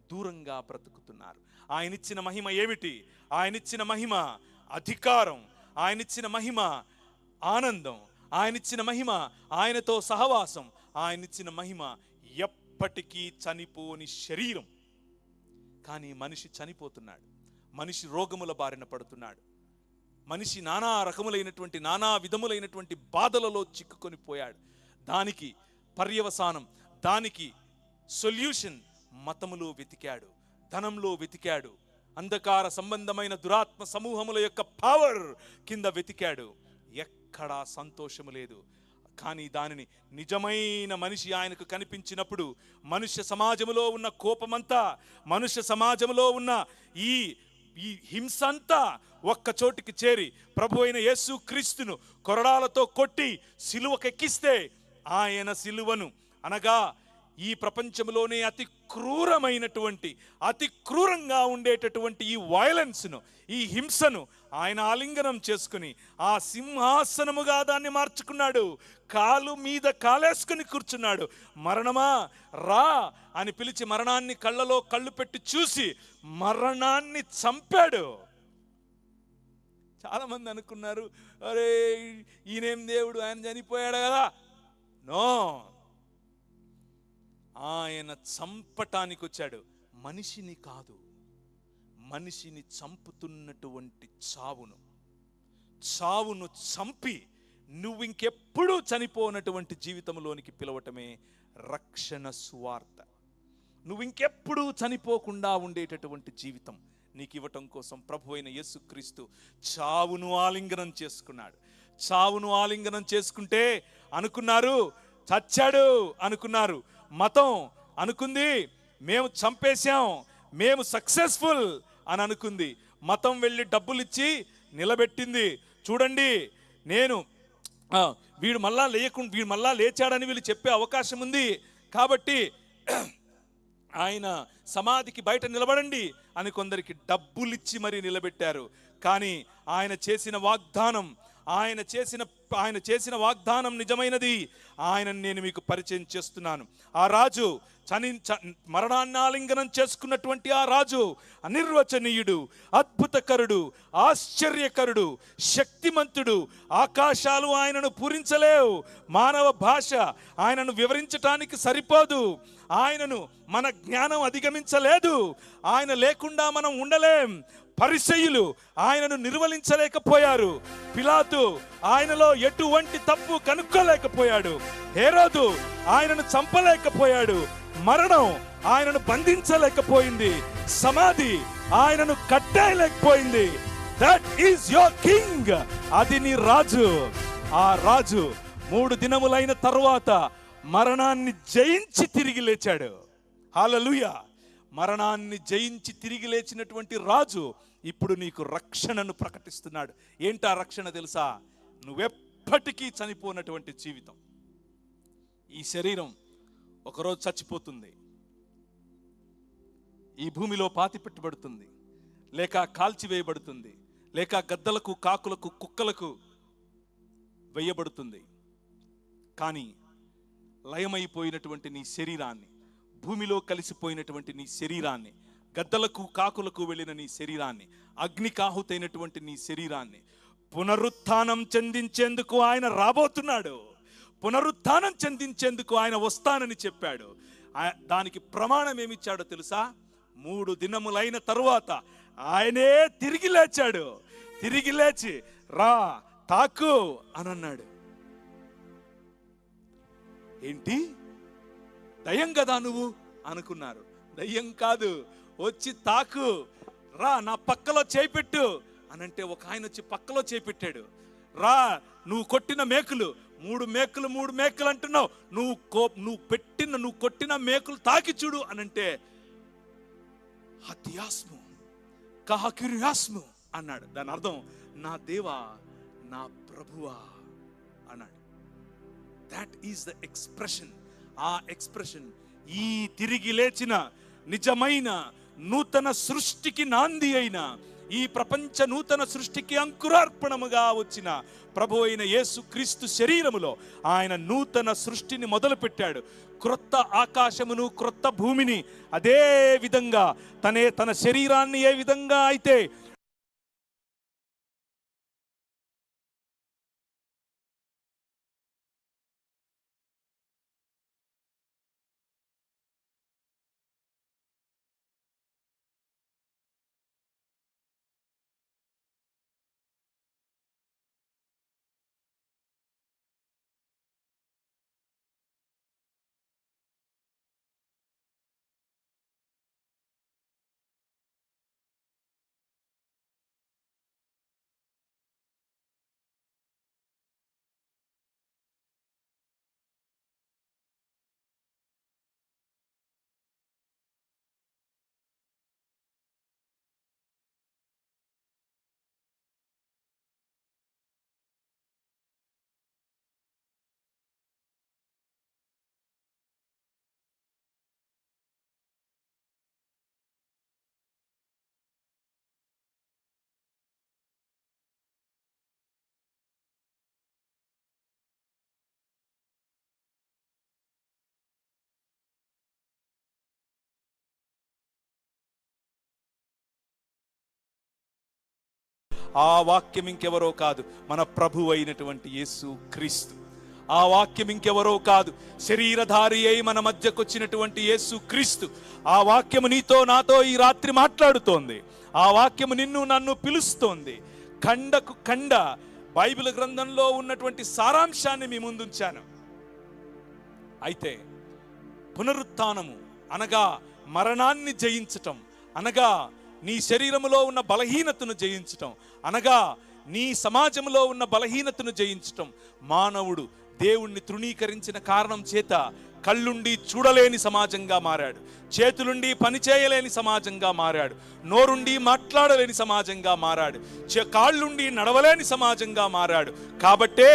దూరంగా బ్రతుకుతున్నారు. ఆయనిచ్చిన మహిమ ఏమిటి? ఆయనిచ్చిన మహిమ అధికారం, ఆయనిచ్చిన మహిమ ఆనందం, ఆయనిచ్చిన మహిమ ఆయనతో సహవాసం, ఆయనిచ్చిన మహిమ ఎప్పటికీ చనిపోని శరీరం. కానీ మనిషి చనిపోతున్నాడు, మనిషి రోగముల బారిన పడుతున్నాడు, మనిషి నానా రకములైనటువంటి నానా విధములైనటువంటి బాధలలో చిక్కుకొని పోయాడు. దానికి పర్యవసానం, దానికి సొల్యూషన్ మతములో వెతికాడు, ధనంలో వెతికాడు, అంధకార సంబంధమైన దురాత్మ సమూహముల యొక్క పవర్ కింద వెతికాడు. ఎక్కడా సంతోషము లేదు. కానీ దానిని నిజమైన మనిషి ఆయనకు కనిపించినప్పుడు మనుష్య సమాజములో ఉన్న కోపమంతా, మనుష్య సమాజములో ఉన్న ఈ హింసంతా ఒక్క చోటికి చేరి ప్రభు అయిన యేసు క్రీస్తును కొరడాలతో కొట్టి సిలువకెక్కిస్తే ఆయన సిలువను అనగా ఈ ప్రపంచంలోనే అతి క్రూరమైనటువంటి, అతి క్రూరంగా ఉండేటటువంటి ఈ వైలెన్స్ను, ఈ హింసను ఆయన ఆలింగనం చేసుకుని ఆ సింహాసనముగా దాన్ని మార్చుకున్నాడు. కాలు మీద కాలేసుకుని కూర్చున్నాడు. మరణమా రా అని పిలిచి మరణాన్ని కళ్ళలో కళ్ళు పెట్టి చూసి మరణాన్ని చంపాడు. చాలా మంది అనుకున్నారు, అరే ఈయనేం దేవుడు, ఆయన చనిపోయాడు కదా. నో, ఆయన చంపటానికి వచ్చాడు. మనిషిని కాదు, మనిషిని చంపుతున్నటువంటి చావును చంపి నువ్వు ఇంకెప్పుడూ చనిపోనటువంటి జీవితంలోనికి పిలవటమే రక్షణ సువార్త. నువ్వు ఇంకెప్పుడూ చనిపోకుండా ఉండేటటువంటి జీవితం నీకు ఇవ్వటం కోసం ప్రభు అయిన యేసుక్రీస్తు చావును ఆలింగనం చేసుకున్నాడు. చావును ఆలింగనం చేసుకుంటే అనుకున్నారు చచ్చాడు అనుకున్నారు. మతం అనుకుంది మేము చంపేశాం, మేము సక్సెస్ఫుల్ అని అనుకుంది. మతం వెళ్ళి డబ్బులు ఇచ్చి నిలబెట్టింది. చూడండి, వీడు మళ్ళా లేచాడని వీళ్ళు చెప్పే అవకాశం ఉంది కాబట్టి ఆయన సమాధికి బయట నిలబడండి అని కొందరికి డబ్బులిచ్చి మరీ నిలబెట్టారు. కానీ ఆయన చేసిన వాగ్దానం నిజమైనది. ఆయనను నేను మీకు పరిచయం చేస్తున్నాను. ఆ రాజు మరణాన్ని ఆలింగనం చేసుకున్నటువంటి ఆ రాజు అనిర్వచనీయుడు, అద్భుతకరుడు, ఆశ్చర్యకరుడు, శక్తిమంతుడు. ఆకాశాలు ఆయనను పూరించలేవు, మానవ భాష ఆయనను వివరించటానికి సరిపోదు. ఆయనను మన జ్ఞానం అధిగమించలేదు. ఆయన లేకుండా మనం ఉండలేం. పరిసయ్యులు ఆయనను నిర్వహించలేకపోయారు. పిలాతు ఆయనలో ఎటువంటి తప్పు కనుక్కోలేకపోయాడు. హేరోదు ఆయనను చంపలేకపోయాడు. మరణం ఆయనను బంధించలేకపోయింది. సమాధి ఆయనను కట్టేయలేకపోయింది. That is your king. అది నీ రాజు. ఆ రాజు 3 దినములైన తరువాత మరణాన్ని జయించి తిరిగి లేచాడు. హల్లెలూయా. మరణాన్ని జయించి తిరిగి లేచినటువంటి రాజు ఇప్పుడు నీకు రక్షణను ప్రకటిస్తున్నాడు. ఏంటా రక్షణ తెలుసా? నువ్వెప్పటికీ చనిపోనటువంటి జీవితం. ఈ శరీరం ఒకరోజు చచ్చిపోతుంది, ఈ భూమిలో పాతి పెట్టబడుతుంది, లేక కాల్చివేయబడుతుంది, లేక గద్దలకు, కాకులకు, కుక్కలకు వేయబడుతుంది. కానీ లయమైపోయినటువంటి నీ శరీరాన్ని, భూమిలో కలిసిపోయినటువంటి నీ శరీరాన్ని, గద్దలకు కాకులకు వెళ్ళిన నీ శరీరాన్ని, అగ్నికాహుతైనటువంటి నీ శరీరాన్ని పునరుత్థానం చెందించేందుకు ఆయన రాబోతున్నాడు. పునరుత్థానం చెందించేందుకు ఆయన వస్తానని చెప్పాడు. దానికి ప్రమాణం ఏమిచ్చాడో తెలుసా? 3 దినములైన తరువాత ఆయనే తిరిగి లేచాడు. తిరిగి లేచి రా తాకు అని అన్నాడు. ఏంటి దయ్యం కదా నువ్వు అనుకున్నారు. దయ్యం కాదు, వచ్చి తాకు, రా నా పక్కలో చేపెట్టు అనంటే ఒక ఆయన వచ్చి పక్కలో చేపెట్టాడు. రా, నువ్వు కొట్టిన మేకులు 3 మేకులు అంటున్నావు, నువ్వు కొట్టిన మేకులు తాకి చూడు అనంటే హత్యాస్ము కహకిర్యాస్ము అన్నాడు. దాని అర్థం నా దేవా, నా ప్రభువా అన్నాడు. That is the expression. ఆ ఎక్స్ప్రెషన్ ఈ తిరిగి లేచిన నిజమైన నూతన సృష్టికి నాంది అయిన, ఈ ప్రపంచ నూతన సృష్టికి అంకురార్పణముగా వచ్చిన ప్రభు అయిన యేసుక్రీస్తు శరీరములో ఆయన నూతన సృష్టిని మొదలు పెట్టాడు. క్రొత్త ఆకాశమును, క్రొత్త భూమిని అదే విధంగా తన శరీరాన్ని ఏ విధంగా అయితే ఆ వాక్యం ఇంకెవరో కాదు, మన ప్రభు అయినటువంటి యేసు క్రీస్తు. ఆ వాక్యం ఇంకెవరో కాదు, శరీరధారి అయి మన మధ్యకు వచ్చినటువంటి యేసు క్రీస్తు. ఆ వాక్యము నీతో నాతో ఈ రాత్రి మాట్లాడుతోంది. ఆ వాక్యము నిన్ను నన్ను పిలుస్తోంది. ఖండకు ఖండ బైబిల్ గ్రంథంలో ఉన్నటువంటి సారాంశాన్ని మీ ముందుంచాను. అయితే పునరుత్థానము అనగా మరణాన్ని జయించటం, అనగా నీ శరీరములో ఉన్న బలహీనతను జయించటం, అనగా నీ సమాజంలో ఉన్న బలహీనతను జయించటం. మానవుడు దేవుణ్ణి తృణీకరించిన కారణం చేత కళ్ళుండి చూడలేని సమాజంగా మారాడు, చేతులుండి పని చేయలేని సమాజంగా మారాడు, నోరుండి మాట్లాడలేని సమాజంగా మారాడు, కాళ్ళుండి నడవలేని సమాజంగా మారాడు. కాబట్టే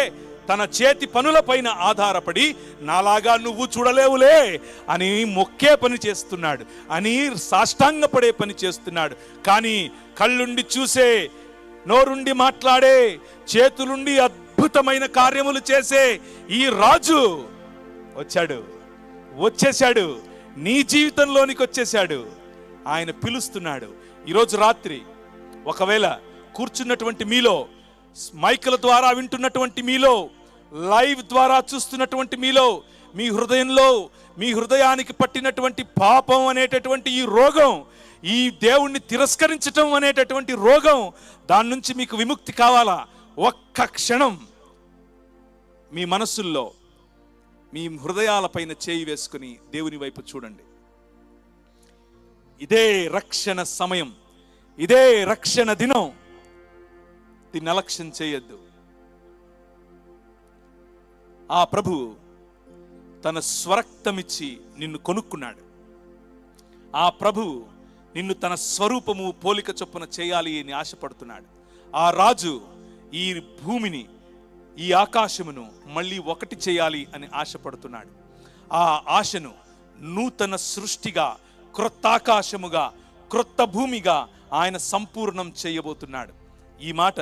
తన చేతి పనులపైన ఆధారపడి నాలాగా నువ్వు చూడలేవులే అని మొక్కే పని చేస్తున్నాడు, అని సాష్టాంగపడే పని చేస్తున్నాడు. కానీ కళ్ళుండి చూసే, నోరుండి మాట్లాడే, చేతులుండి అద్భుతమైన కార్యములు చేసే ఈ రాజు వచ్చేశాడు, నీ జీవితంలోనికి వచ్చేశాడు. ఆయన పిలుస్తున్నాడు. ఈరోజు రాత్రి ఒకవేళ కూర్చున్నటువంటి మీలో, మైకుల ద్వారా వింటున్నటువంటి మీలో, లైవ్ ద్వారా చూస్తున్నటువంటి మీలో, మీ హృదయంలో, మీ హృదయానికి పట్టినటువంటి పాపం అనేటటువంటి ఈ రోగం, ఈ దేవుణ్ణి తిరస్కరించటం అనేటటువంటి రోగం, దాని నుంచి మీకు విముక్తి కావాలా? ఒక్క క్షణం మీ మనస్సుల్లో, మీ హృదయాలపైన చేయి వేసుకుని దేవుని వైపు చూడండి. ఇదే రక్షణ సమయం, ఇదే రక్షణ దినం. దీన్ని అలక్ష్యం చేయొద్దు. ఆ ప్రభు తన స్వరక్తమిచ్చి నిన్ను కొనుక్కున్నాడు. ఆ ప్రభు నిన్ను తన స్వరూపము పోలిక చొప్పున చేయాలి అని ఆశపడుతున్నాడు. ఆ రాజు ఈ భూమిని, ఈ ఆకాశమును మళ్ళీ ఒకటి చేయాలి అని ఆశపడుతున్నాడు. ఆ ఆశను నూతన సృష్టిగా, క్రొత్త ఆకాశముగా, క్రొత్త భూమిగా ఆయన సంపూర్ణం చేయబోతున్నాడు. ఈ మాట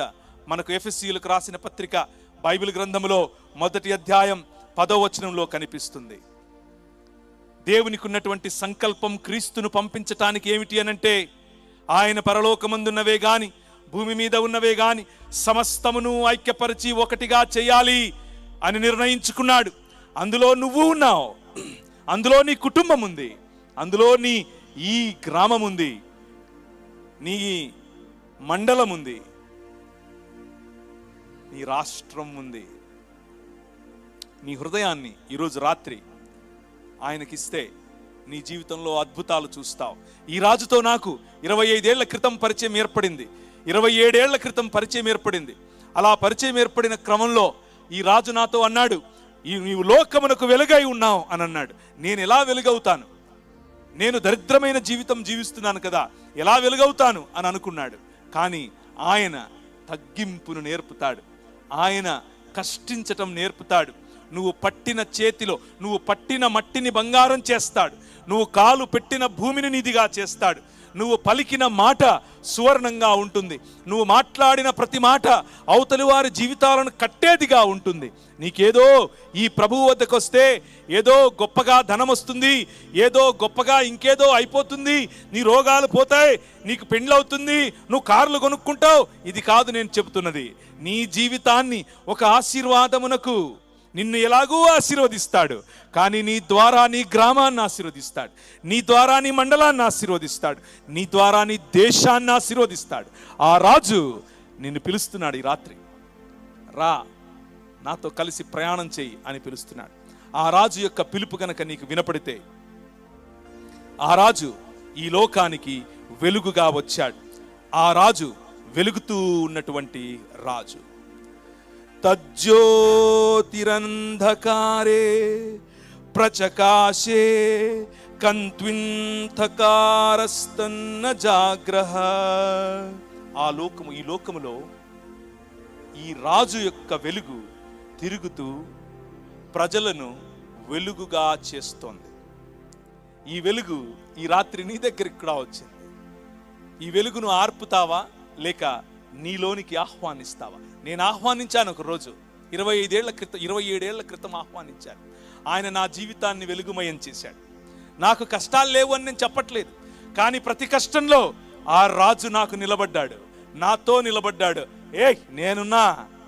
మనకు ఎఫెసీయులకు రాసిన పత్రిక బైబిల్ గ్రంథములో 1వ అధ్యాయం 10వ వచనంలో కనిపిస్తుంది. దేవునికి ఉన్నటువంటి సంకల్పం క్రీస్తును పంపించటానికి ఏమిటి అనంటే, ఆయన పరలోకమందున్నవే గాని భూమి మీద ఉన్నవే గాని సమస్తమును ఐక్యపరిచి ఒకటిగా చేయాలి అని నిర్ణయించుకున్నాడు. అందులో నువ్వు ఉన్నావు, అందులో నీ కుటుంబం ఉంది, అందులో నీ ఈ గ్రామం ఉంది, నీ మండలం ఉంది, నీ రాష్ట్రం ఉంది. నీ హృదయాన్ని ఈరోజు రాత్రి ఆయనకిస్తే నీ జీవితంలో అద్భుతాలు చూస్తావు. ఈ రాజుతో నాకు 25 ఏళ్ల క్రితం పరిచయం ఏర్పడింది, 27 ఏళ్ల క్రితం పరిచయం ఏర్పడింది. అలా పరిచయం ఏర్పడిన క్రమంలో ఈ రాజు నాతో అన్నాడు, నీవు లోకమునకు వెలుగై ఉన్నావు అని అన్నాడు. నేను ఎలా వెలుగవుతాను? నేను దరిద్రమైన జీవితం జీవిస్తున్నాను కదా, ఎలా వెలుగవుతాను అని అనుకున్నాడు. కానీ ఆయన తగ్గింపును నేర్పుతాడు, ఆయన కష్టించటం నేర్పుతాడు. నువ్వు పట్టిన చేతిలో, నువ్వు పట్టిన మట్టిని బంగారం చేస్తాడు, నువ్వు కాలు పెట్టిన భూమిని నిధిగా చేస్తాడు, నువ్వు పలికిన మాట సువర్ణంగా ఉంటుంది, నువ్వు మాట్లాడిన ప్రతి మాట అవతలి వారి జీవితాలను కట్టేదిగా ఉంటుంది. నీకేదో ఈ ప్రభువు వద్దకు వస్తే ఏదో గొప్పగా ధనం వస్తుంది, ఏదో గొప్పగా ఇంకేదో అయిపోతుంది, నీ రోగాలు పోతాయి, నీకు పెండ్లవుతుంది, నువ్వు కార్లు కొనుక్కుంటావు. ఇది కాదు నేను చెబుతున్నది. నీ జీవితాన్ని ఒక ఆశీర్వాదమునకు, నిన్ను ఎలాగూ ఆశీర్వదిస్తాడు, కానీ నీ ద్వారా నీ గ్రామాన్ని ఆశీర్వదిస్తాడు, నీ ద్వారా నీ మండలాన్ని ఆశీర్వదిస్తాడు, నీ ద్వారా నీ దేశాన్ని ఆశీర్వదిస్తాడు. ఆ రాజు నిన్ను పిలుస్తున్నాడు. ఈ రాత్రి రా, నాతో కలిసి ప్రయాణం చేయి అని పిలుస్తున్నాడు. ఆ రాజు యొక్క పిలుపు గనక నీకు వినపడితే, ఆ రాజు ఈ లోకానికి వెలుగుగా వచ్చాడు. ఆ రాజు వెలుగుతూ ఉన్నటువంటి రాజు. తజ్జ్యోతిరంధకారే ప్రచకాశే కంత్వింతకారస్తన్న జాగ్రహ. ఈ లోకములో ఈ రాజు యొక్క వెలుగు తిరుగుతూ ప్రజలను వెలుగుగా చేస్తోంది. ఈ వెలుగు ఈ రాత్రి నీ దగ్గరికి కూడా వచ్చింది. ఈ వెలుగును ఆర్పుతావా లేక నీలోనికి ఆహ్వానిస్తావా? నేను ఆహ్వానించాను ఒక రోజు, 27 ఏళ్ల క్రితం ఆహ్వానించాను. ఆయన నా జీవితాన్ని వెలుగుమయం చేశాడు. నాకు కష్టాలు లేవు అని నేను చెప్పట్లేదు, కానీ ప్రతి కష్టంలో ఆ రాజు నాకు నిలబడ్డాడు, నాతో నిలబడ్డాడు. నేనున్నా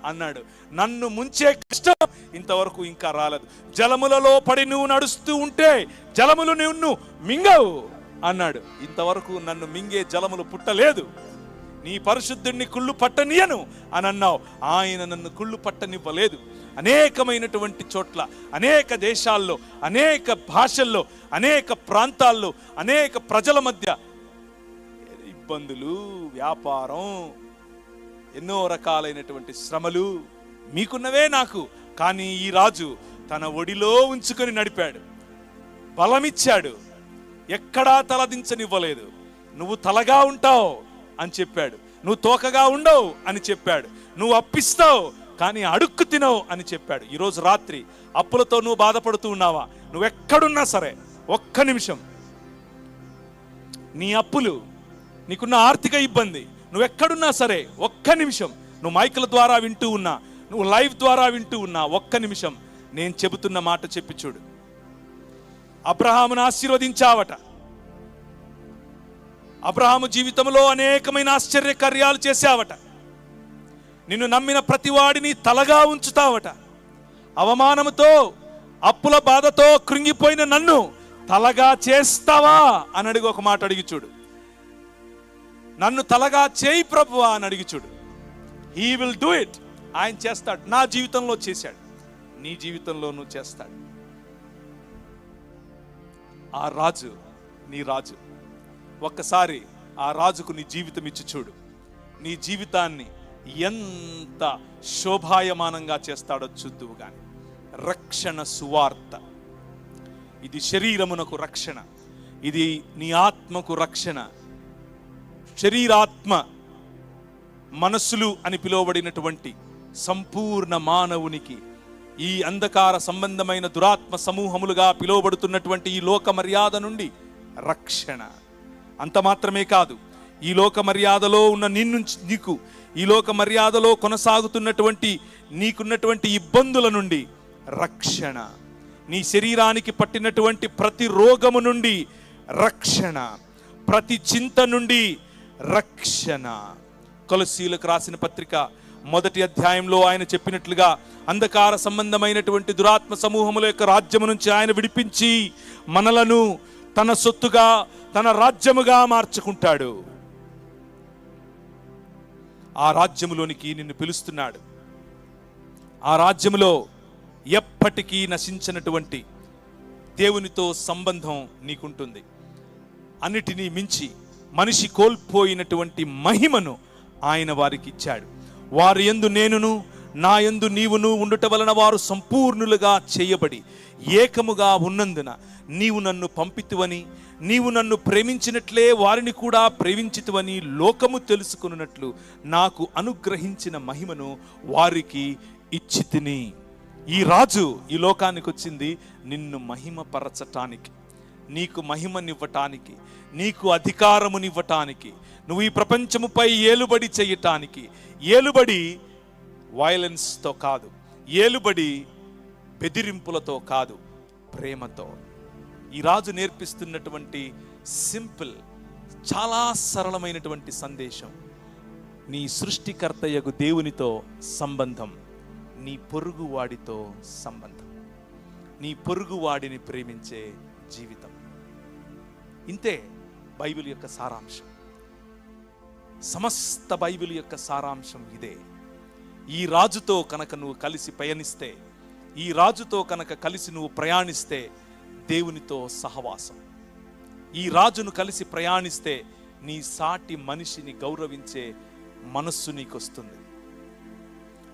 అన్నాడు. నన్ను ముంచే కష్టం ఇంతవరకు ఇంకా రాలేదు. జలములలో పడి నువ్వు నడుస్తూ ఉంటే జలములు నిన్ను మింగవు అన్నాడు. ఇంతవరకు నన్ను మింగే జలములు పుట్టలేదు, నీ పరిశుద్ధుడిని కుళ్ళు పట్టనీయను అని అన్నావు. ఆయన నన్ను కుళ్ళు పట్టనివ్వలేదు. అనేకమైనటువంటి చోట్ల, అనేక దేశాల్లో, అనేక భాషల్లో, అనేక ప్రాంతాల్లో, అనేక ప్రజల మధ్య ఇబ్బందులు, వ్యాపారం, ఎన్నో రకాలైనటువంటి శ్రమలు మీకున్నవే నాకు. కానీ ఈ రాజు తన ఒడిలో ఉంచుకొని నడిపాడు, బలమిచ్చాడు, ఎక్కడా తలదించనివ్వలేదు. నువ్వు తలగా ఉంటావు అని చెప్పాడు, నువ్వు తోకగా ఉండవు అని చెప్పాడు, నువ్వు అప్పిస్తావు కానీ అడుక్కు తినవు అని చెప్పాడు. ఈరోజు రాత్రి అప్పులతో నువ్వు బాధపడుతూ ఉన్నావా? నువ్వెక్కడున్నా సరే ఒక్క నిమిషం, నీ అప్పులు, నీకున్న ఆర్థిక ఇబ్బంది, నువ్వెక్కడున్నా సరే ఒక్క నిమిషం, నువ్వు మైకుల ద్వారా వింటూ ఉన్నా, నువ్వు లైవ్ ద్వారా వింటూ ఉన్నా, ఒక్క నిమిషం నేను చెబుతున్న మాట చెప్పి చూడు. అబ్రహామును ఆశీర్వదించావట. అబ్రహాము జీవితంలో అనేకమైన ఆశ్చర్య కార్యాలు చేశావట. నిన్ను నమ్మిన ప్రతివాడిని తలగా ఉంచుతావట. అవమానముతో, అప్పుల బాధతో కృంగిపోయిన నన్ను తలగా చేస్తావా అని అడిగి ఒక మాట అడిగి చూడు. నన్ను తలగా చేయి ప్రభువా అని అడిగి చూడు. He will do it. ఆయన చేస్తాడు. నా జీవితంలో చేశాడు, నీ జీవితంలోనూ చేస్తాడు. ఆ రాజు నీ రాజు. ఒక్కసారి ఆ రాజుకు నీ జీవితం ఇచ్చి చూడు. నీ జీవితాన్ని ఎంత శోభాయమానంగా చేస్తాడో చూద్దువు గాని. రక్షణ సువార్త, ఇది శరీరమునకు రక్షణ, ఇది నీ ఆత్మకు రక్షణ. శరీరాత్మ మనస్సులు అని పిలువబడినటువంటి సంపూర్ణ మానవునికి ఈ అంధకార సంబంధమైన దురాత్మ సమూహములుగా పిలువబడుతున్నటువంటి ఈ లోక మర్యాద నుండి రక్షణ. అంత మాత్రమే కాదు, ఈ లోక మర్యాదలో ఉన్న నీకు, ఈ లోక మర్యాదలో కొనసాగుతున్నటువంటి నీకున్నటువంటి ఇబ్బందుల నుండి రక్షణ. నీ శరీరానికి పట్టినటువంటి ప్రతి రోగము నుండి రక్షణ, ప్రతి చింత నుండి రక్షణ. కొలస్సీలకు రాసిన పత్రిక 1వ అధ్యాయంలో ఆయన చెప్పినట్లుగా అంధకార సంబంధమైనటువంటి దురాత్మ సమూహముల యొక్క రాజ్యము నుంచి ఆయన విడిపించి మనలను తన సొత్తుగా, తన రాజ్యముగా మార్చుకుంటాడు. ఆ రాజ్యములోనికి నిన్ను పిలుస్తున్నాడు. ఆ రాజ్యములో ఎప్పటికీ నశించినటువంటి దేవునితో సంబంధం నీకుంటుంది. అన్నిటినీ మించి మనిషి కోల్పోయినటువంటి మహిమను ఆయన వారికి ఇచ్చాడు. వారి యందు నేనును, నా యందు నీవును ఉండుట వలన వారు సంపూర్ణులుగా చేయబడి ఏకముగా ఉన్నందున నీవు నన్ను పంపితువని, నీవు నన్ను ప్రేమించినట్లే వారిని కూడా ప్రేమించితువని లోకము తెలుసుకున్నట్లు నాకు అనుగ్రహించిన మహిమను వారికి ఇచ్చితిని. ఈ రాజు ఈ లోకానికి వచ్చింది నిన్ను మహిమపరచటానికి, నీకు మహిమనివ్వటానికి, నీకు అధికారమునివ్వటానికి, నువ్వు ఈ ప్రపంచముపై ఏలుబడి చేయటానికి. ఏలుబడి వైలెన్స్తో కాదు, ఏలుబడి బెదిరింపులతో కాదు, ప్రేమతో. ఈ రాజు నేర్పిస్తున్నటువంటి సింపుల్, చాలా సరళమైనటువంటి సందేశం, నీ సృష్టికర్తయగు దేవునితో సంబంధం, నీ పొరుగు వాడితో సంబంధం, నీ పొరుగు వాడిని ప్రేమించే జీవితం. ఇంతే బైబిల్ యొక్క సారాంశం. సమస్త బైబిల్ యొక్క సారాంశం ఇదే. ఈ రాజుతో కనుక నువ్వు కలిసి పయనిస్తే, ఈ రాజుతో కనుక కలిసి నువ్వు ప్రయాణిస్తే దేవునితో సహవాసం. ఈ రాజును కలిసి ప్రయాణిస్తే నీ సాటి మనిషిని గౌరవించే మనస్సు నీకు వస్తుంది.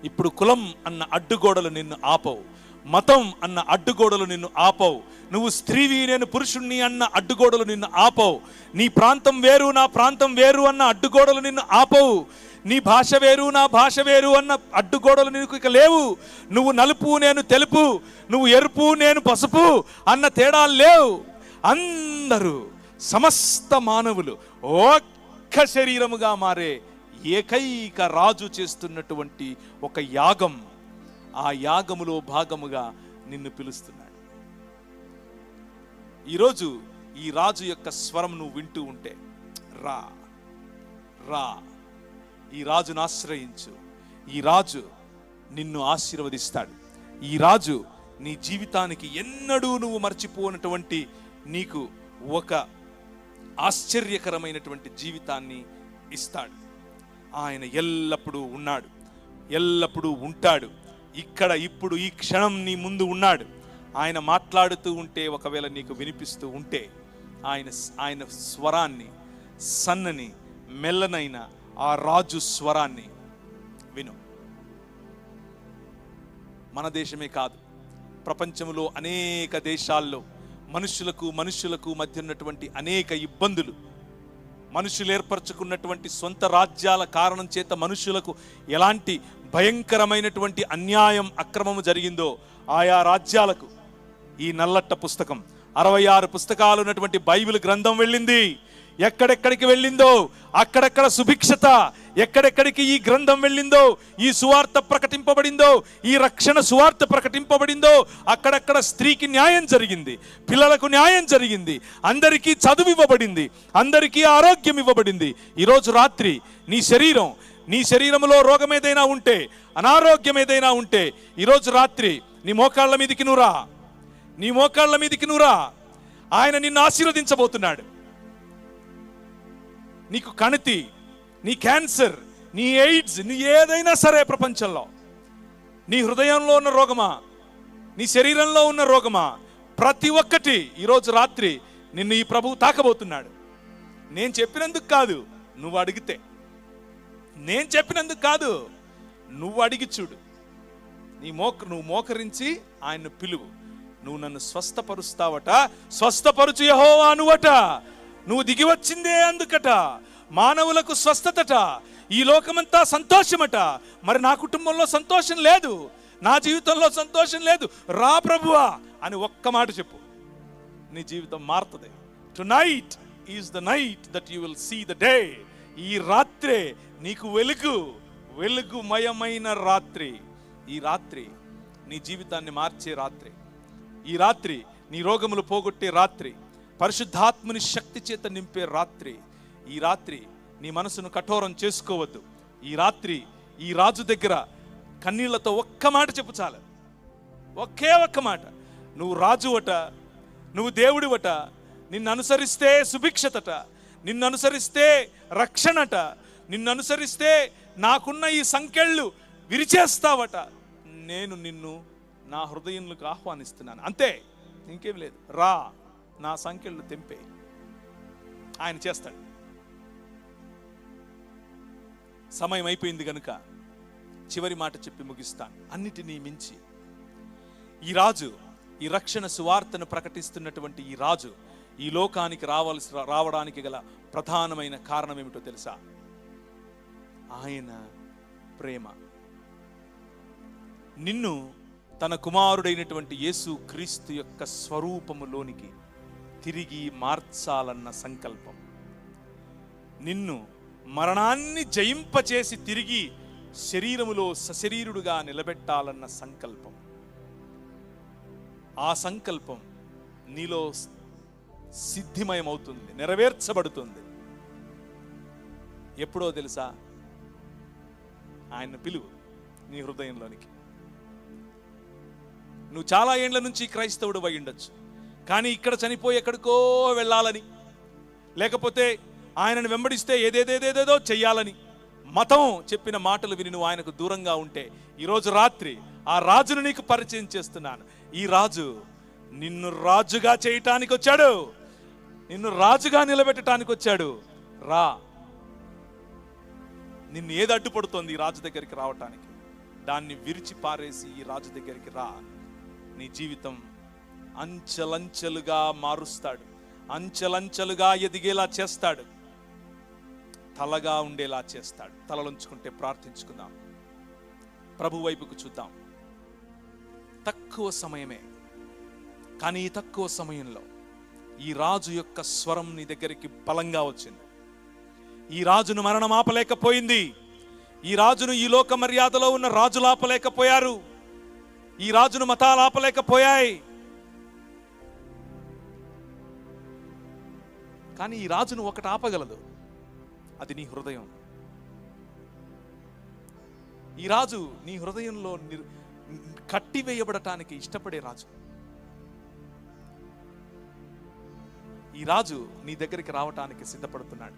ఇప్పుడు కులం అన్న అడ్డుగోడలు నిన్ను ఆపవు, మతం అన్న అడ్డుగోడలు నిన్ను ఆపవు, నువ్వు స్త్రీవి నేను పురుషుణ్ణి అన్న అడ్డుగోడలు నిన్ను ఆపవు, నీ ప్రాంతం వేరు నా ప్రాంతం వేరు అన్న అడ్డుగోడలు నిన్ను ఆపవు, నీ భాష వేరు నా భాష వేరు అన్న అడ్డుగోడలు నీకు ఇక లేవు. నువ్వు నలుపు నేను తెలుపు, నువ్వు ఎరుపు నేను పసుపు అన్న తేడాలు లేవు. అందరూ సమస్త మానవులు ఒక్క శరీరముగా మారే ఏకైక రాజు చేస్తున్నటువంటి ఒక యాగం. ఆ యాగములో భాగముగా నిన్ను పిలుస్తున్నాడు. ఈరోజు ఈ రాజు యొక్క స్వరం నువ్వు వింటూ ఉంటే, రా రా, ఈ రాజును ఆశ్రయించు. ఈ రాజు నిన్ను ఆశీర్వదిస్తాడు. ఈ రాజు నీ జీవితానికి ఎన్నడూ నువ్వు మర్చిపోనటువంటి నీకు ఒక ఆశ్చర్యకరమైనటువంటి జీవితాన్ని ఇస్తాడు. ఆయన ఎల్లప్పుడూ ఉన్నాడు, ఎల్లప్పుడూ ఉంటాడు. ఇక్కడ ఇప్పుడు ఈ క్షణం నీ ముందు ఉన్నాడు. ఆయన మాట్లాడుతూ ఉంటే, ఒకవేళ నీకు వినిపిస్తూ ఉంటే, ఆయన స్వరాన్ని, సన్నని మెల్లనైన ఆ రాజు స్వరాన్ని విను. మన దేశమే కాదు, ప్రపంచంలో అనేక దేశాల్లో మనుషులకు మధ్య ఉన్నటువంటి అనేక ఇబ్బందులు, మనుషులు ఏర్పరచుకున్నటువంటి సొంత రాజ్యాల కారణం చేత మనుషులకు ఎలాంటి భయంకరమైనటువంటి అన్యాయం, అక్రమము జరిగిందో ఆయా రాజ్యాలకు ఈ నల్లట్ట పుస్తకం, 66 పుస్తకాలు ఉన్నటువంటి బైబిల్ గ్రంథం వెళ్ళింది. ఎక్కడెక్కడికి వెళ్ళిందో అక్కడెక్కడ సుభిక్షత, ఎక్కడెక్కడికి ఈ గ్రంథం వెళ్ళిందో, ఈ సువార్త ప్రకటింపబడిందో, ఈ రక్షణ సువార్త ప్రకటింపబడిందో అక్కడక్కడ స్త్రీకి న్యాయం జరిగింది, పిల్లలకు న్యాయం జరిగింది, అందరికీ చదువు ఇవ్వబడింది, అందరికీ ఆరోగ్యం ఇవ్వబడింది. ఈరోజు రాత్రి నీ శరీరంలో రోగం ఏదైనా ఉంటే, అనారోగ్యం ఏదైనా ఉంటే, ఈరోజు రాత్రి నీ మోకాళ్ళ మీదికి నువ్వురా. ఆయన నిన్ను ఆశీర్వదించబోతున్నాడు. నీకు కణితి, నీ క్యాన్సర్, నీ ఎయిడ్స్, నీ ఏదైనా సరే ప్రపంచంలో, నీ హృదయంలో ఉన్న రోగమా, నీ శరీరంలో ఉన్న రోగమా, ప్రతి ఒక్కటి ఈరోజు రాత్రి నిన్ను ఈ ప్రభువు తాకబోతున్నాడు. నేను చెప్పినందుకు కాదు, నువ్వు అడిగితే. నేను చెప్పినందుకు కాదు, నువ్వు అడిగి చూడు. నువ్వు మోకరించి ఆయన్ను పిలువు. నువ్వు నన్ను స్వస్థపరుస్తావట, స్వస్థపరుచు యెహోవా అనువట. నువ్వు దిగి వచ్చిందే అందుకట. మానవులకు స్వస్థతట, ఈ లోకమంతా సంతోషమట. మరి నా కుటుంబంలో సంతోషం లేదు, నా జీవితంలో సంతోషం లేదు, రా ప్రభువా అని ఒక్క మాట చెప్పు, నీ జీవితం మారుతుంది. Tonight is the night that you will see the day. ఈ రాత్రే నీకు వెలుగుమయమైన రాత్రి. ఈ రాత్రి నీ జీవితాన్ని మార్చే రాత్రి. ఈ రాత్రి నీ రోగములు పోగొట్టే రాత్రి, పరిశుద్ధాత్మని శక్తి చేత నింపే రాత్రి. ఈ రాత్రి నీ మనసును కఠోరం చేసుకోవద్దు. ఈ రాత్రి ఈ రాజు దగ్గర కన్నీళ్లతో ఒక్క మాట చెప్పు చాలు, ఒకే ఒక్క మాట. నువ్వు రాజువట, నువ్వు దేవుడివట, నిన్ను అనుసరిస్తే సుభిక్షతట, నిన్ను అనుసరిస్తే రక్షణట, నిన్ను అనుసరిస్తే నాకున్న ఈ సంకెళ్ళు విరిచేస్తావట. నేను నిన్ను నా హృదయంలోకి ఆహ్వానిస్తున్నాను, అంతే, ఇంకేం లేదు. రా, నా సంఖ్యలు తెంపే. ఆయన చేస్తాడు. సమయం అయిపోయింది కనుక చివరి మాట చెప్పి ముగిస్తాను. అన్నిటినీ మించి ఈ రాజు, ఈ రక్షణ సువార్తను ప్రకటిస్తున్నటువంటి ఈ రాజు ఈ లోకానికి రావడానికి గల ప్రధానమైన కారణం ఏమిటో తెలుసా? ఆయన ప్రేమ. నిన్ను తన కుమారుడైనటువంటి యేసు క్రీస్తు యొక్క స్వరూపములోనికి తిరిగి మార్చాలన్న సంకల్పం, నిన్ను మరణాన్ని జయింపచేసి తిరిగి శరీరములో సశరీరుడుగా నిలబెట్టాలన్న సంకల్పం. ఆ సంకల్పం నీలో సిద్ధిమయమవుతుంది, నెరవేర్చబడుతుంది. ఎప్పుడో తెలుసా? ఆయన్ను పిలువు నీ హృదయంలోనికి. నువ్వు చాలా ఏండ్ల నుంచి క్రైస్తవుడు అయి ఉండొచ్చు, కానీ ఇక్కడ చనిపోయి ఎక్కడికో వెళ్ళాలని, లేకపోతే ఆయనను వెంబడిస్తే ఏదేదేదేదో చెయ్యాలని మతం చెప్పిన మాటలు విని నువ్వు ఆయనకు దూరంగా ఉంటే, ఈరోజు రాత్రి ఆ రాజును నీకు పరిచయం చేస్తున్నాను. ఈ రాజు నిన్ను రాజుగా చేయటానికి వచ్చాడు, నిన్ను రాజుగా నిలబెట్టడానికి వచ్చాడు. రా. నిన్ను ఏది అడ్డుపడుతోంది ఈ రాజు దగ్గరికి రావటానికి? దాన్ని విరిచి పారేసి ఈ రాజు దగ్గరికి రా. నీ జీవితం అంచెలంచెలుగా మారుస్తాడు, అంచెలంచెలుగా ఎదిగేలా చేస్తాడు, తలగా ఉండేలా చేస్తాడు. తలలుంచుకుంటే ప్రార్థించుకుందాం, ప్రభు వైపుకు చూద్దాం. తక్కువ సమయమే, కానీ ఈ తక్కువ సమయంలో ఈ రాజు యొక్క స్వరం నీ దగ్గరికి బలంగా వచ్చింది. ఈ రాజును మరణం ఆపలేకపోయింది. ఈ రాజును ఈ లోక మర్యాదలో ఉన్న రాజులు ఆపలేకపోయారు. ఈ రాజును మతాలు ఆపలేకపోయాయి. కానీ ఈ రాజును ఒకటి ఆపగలదు, అది నీ హృదయం. ఈ రాజు నీ హృదయంలో కట్టివేయబడటానికి ఇష్టపడే రాజు. ఈ రాజు నీ దగ్గరికి రావటానికి సిద్ధపడుతున్నాడు.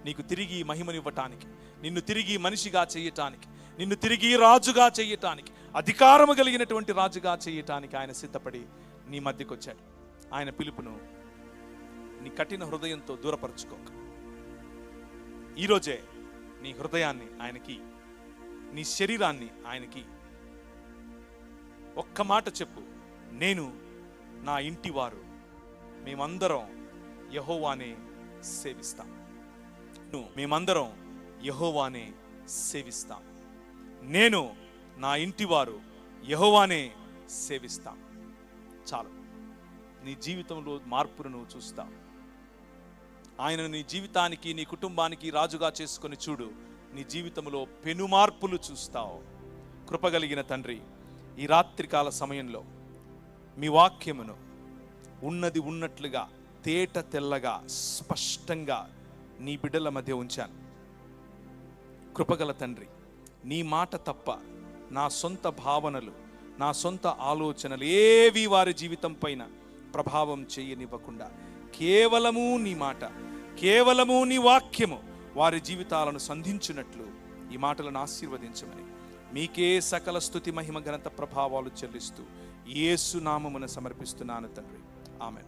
నీకు తిరిగి మహిమనివ్వటానికి, నిన్ను తిరిగి మనిషిగా చేయటానికి, నిన్ను తిరిగి రాజుగా చేయటానికి, అధికారము కలిగినటువంటి రాజుగా చేయటానికి ఆయన సిద్ధపడి నీ మధ్యకు వచ్చాడు. ఆయన పిలుపును నీ కఠిన హృదయంతో దూరపరచుకోక ఈరోజే నీ హృదయాన్ని ఆయనకి, నీ శరీరాన్ని ఆయనకి ఒక్క మాట చెప్పు, నేను నా ఇంటి వారు మేమందరం యెహోవానే సేవిస్తాం. మేమందరం యెహోవానే సేవిస్తాం. నేను నా ఇంటి వారు యెహోవానే సేవిస్తాం. చాలు, నీ జీవితంలో మార్పును నువ్వు చూస్తావు. ఆయనను నీ జీవితానికి, నీ కుటుంబానికి రాజుగా చేసుకొని చూడు. నీ జీవితంలో పెను మార్పులు చూస్తావు. కృపగలిగిన తండ్రి, ఈ రాత్రికాల సమయంలో మీ వాక్యమును ఉన్నది ఉన్నట్లుగా తేట తెల్లగా స్పష్టంగా నీ బిడ్డల మధ్య ఉంచాను. కృపగల తండ్రి, నీ మాట తప్ప నా సొంత భావనలు, నా సొంత ఆలోచనలు ఏవి వారి జీవితం పైన ప్రభావం చేయనివ్వకుండా కేవలము నీ మాట, కేవలము నీ వాక్యము వారి జీవితాలను సంధించినట్లు ఈ మాటలను ఆశీర్వదించమని మీకే సకల స్తుతి మహిమ ఘనత ప్రభావాలు చెల్లిస్తూ యేసు నామమున సమర్పిస్తున్నాను తండ్రి. ఆమెన్.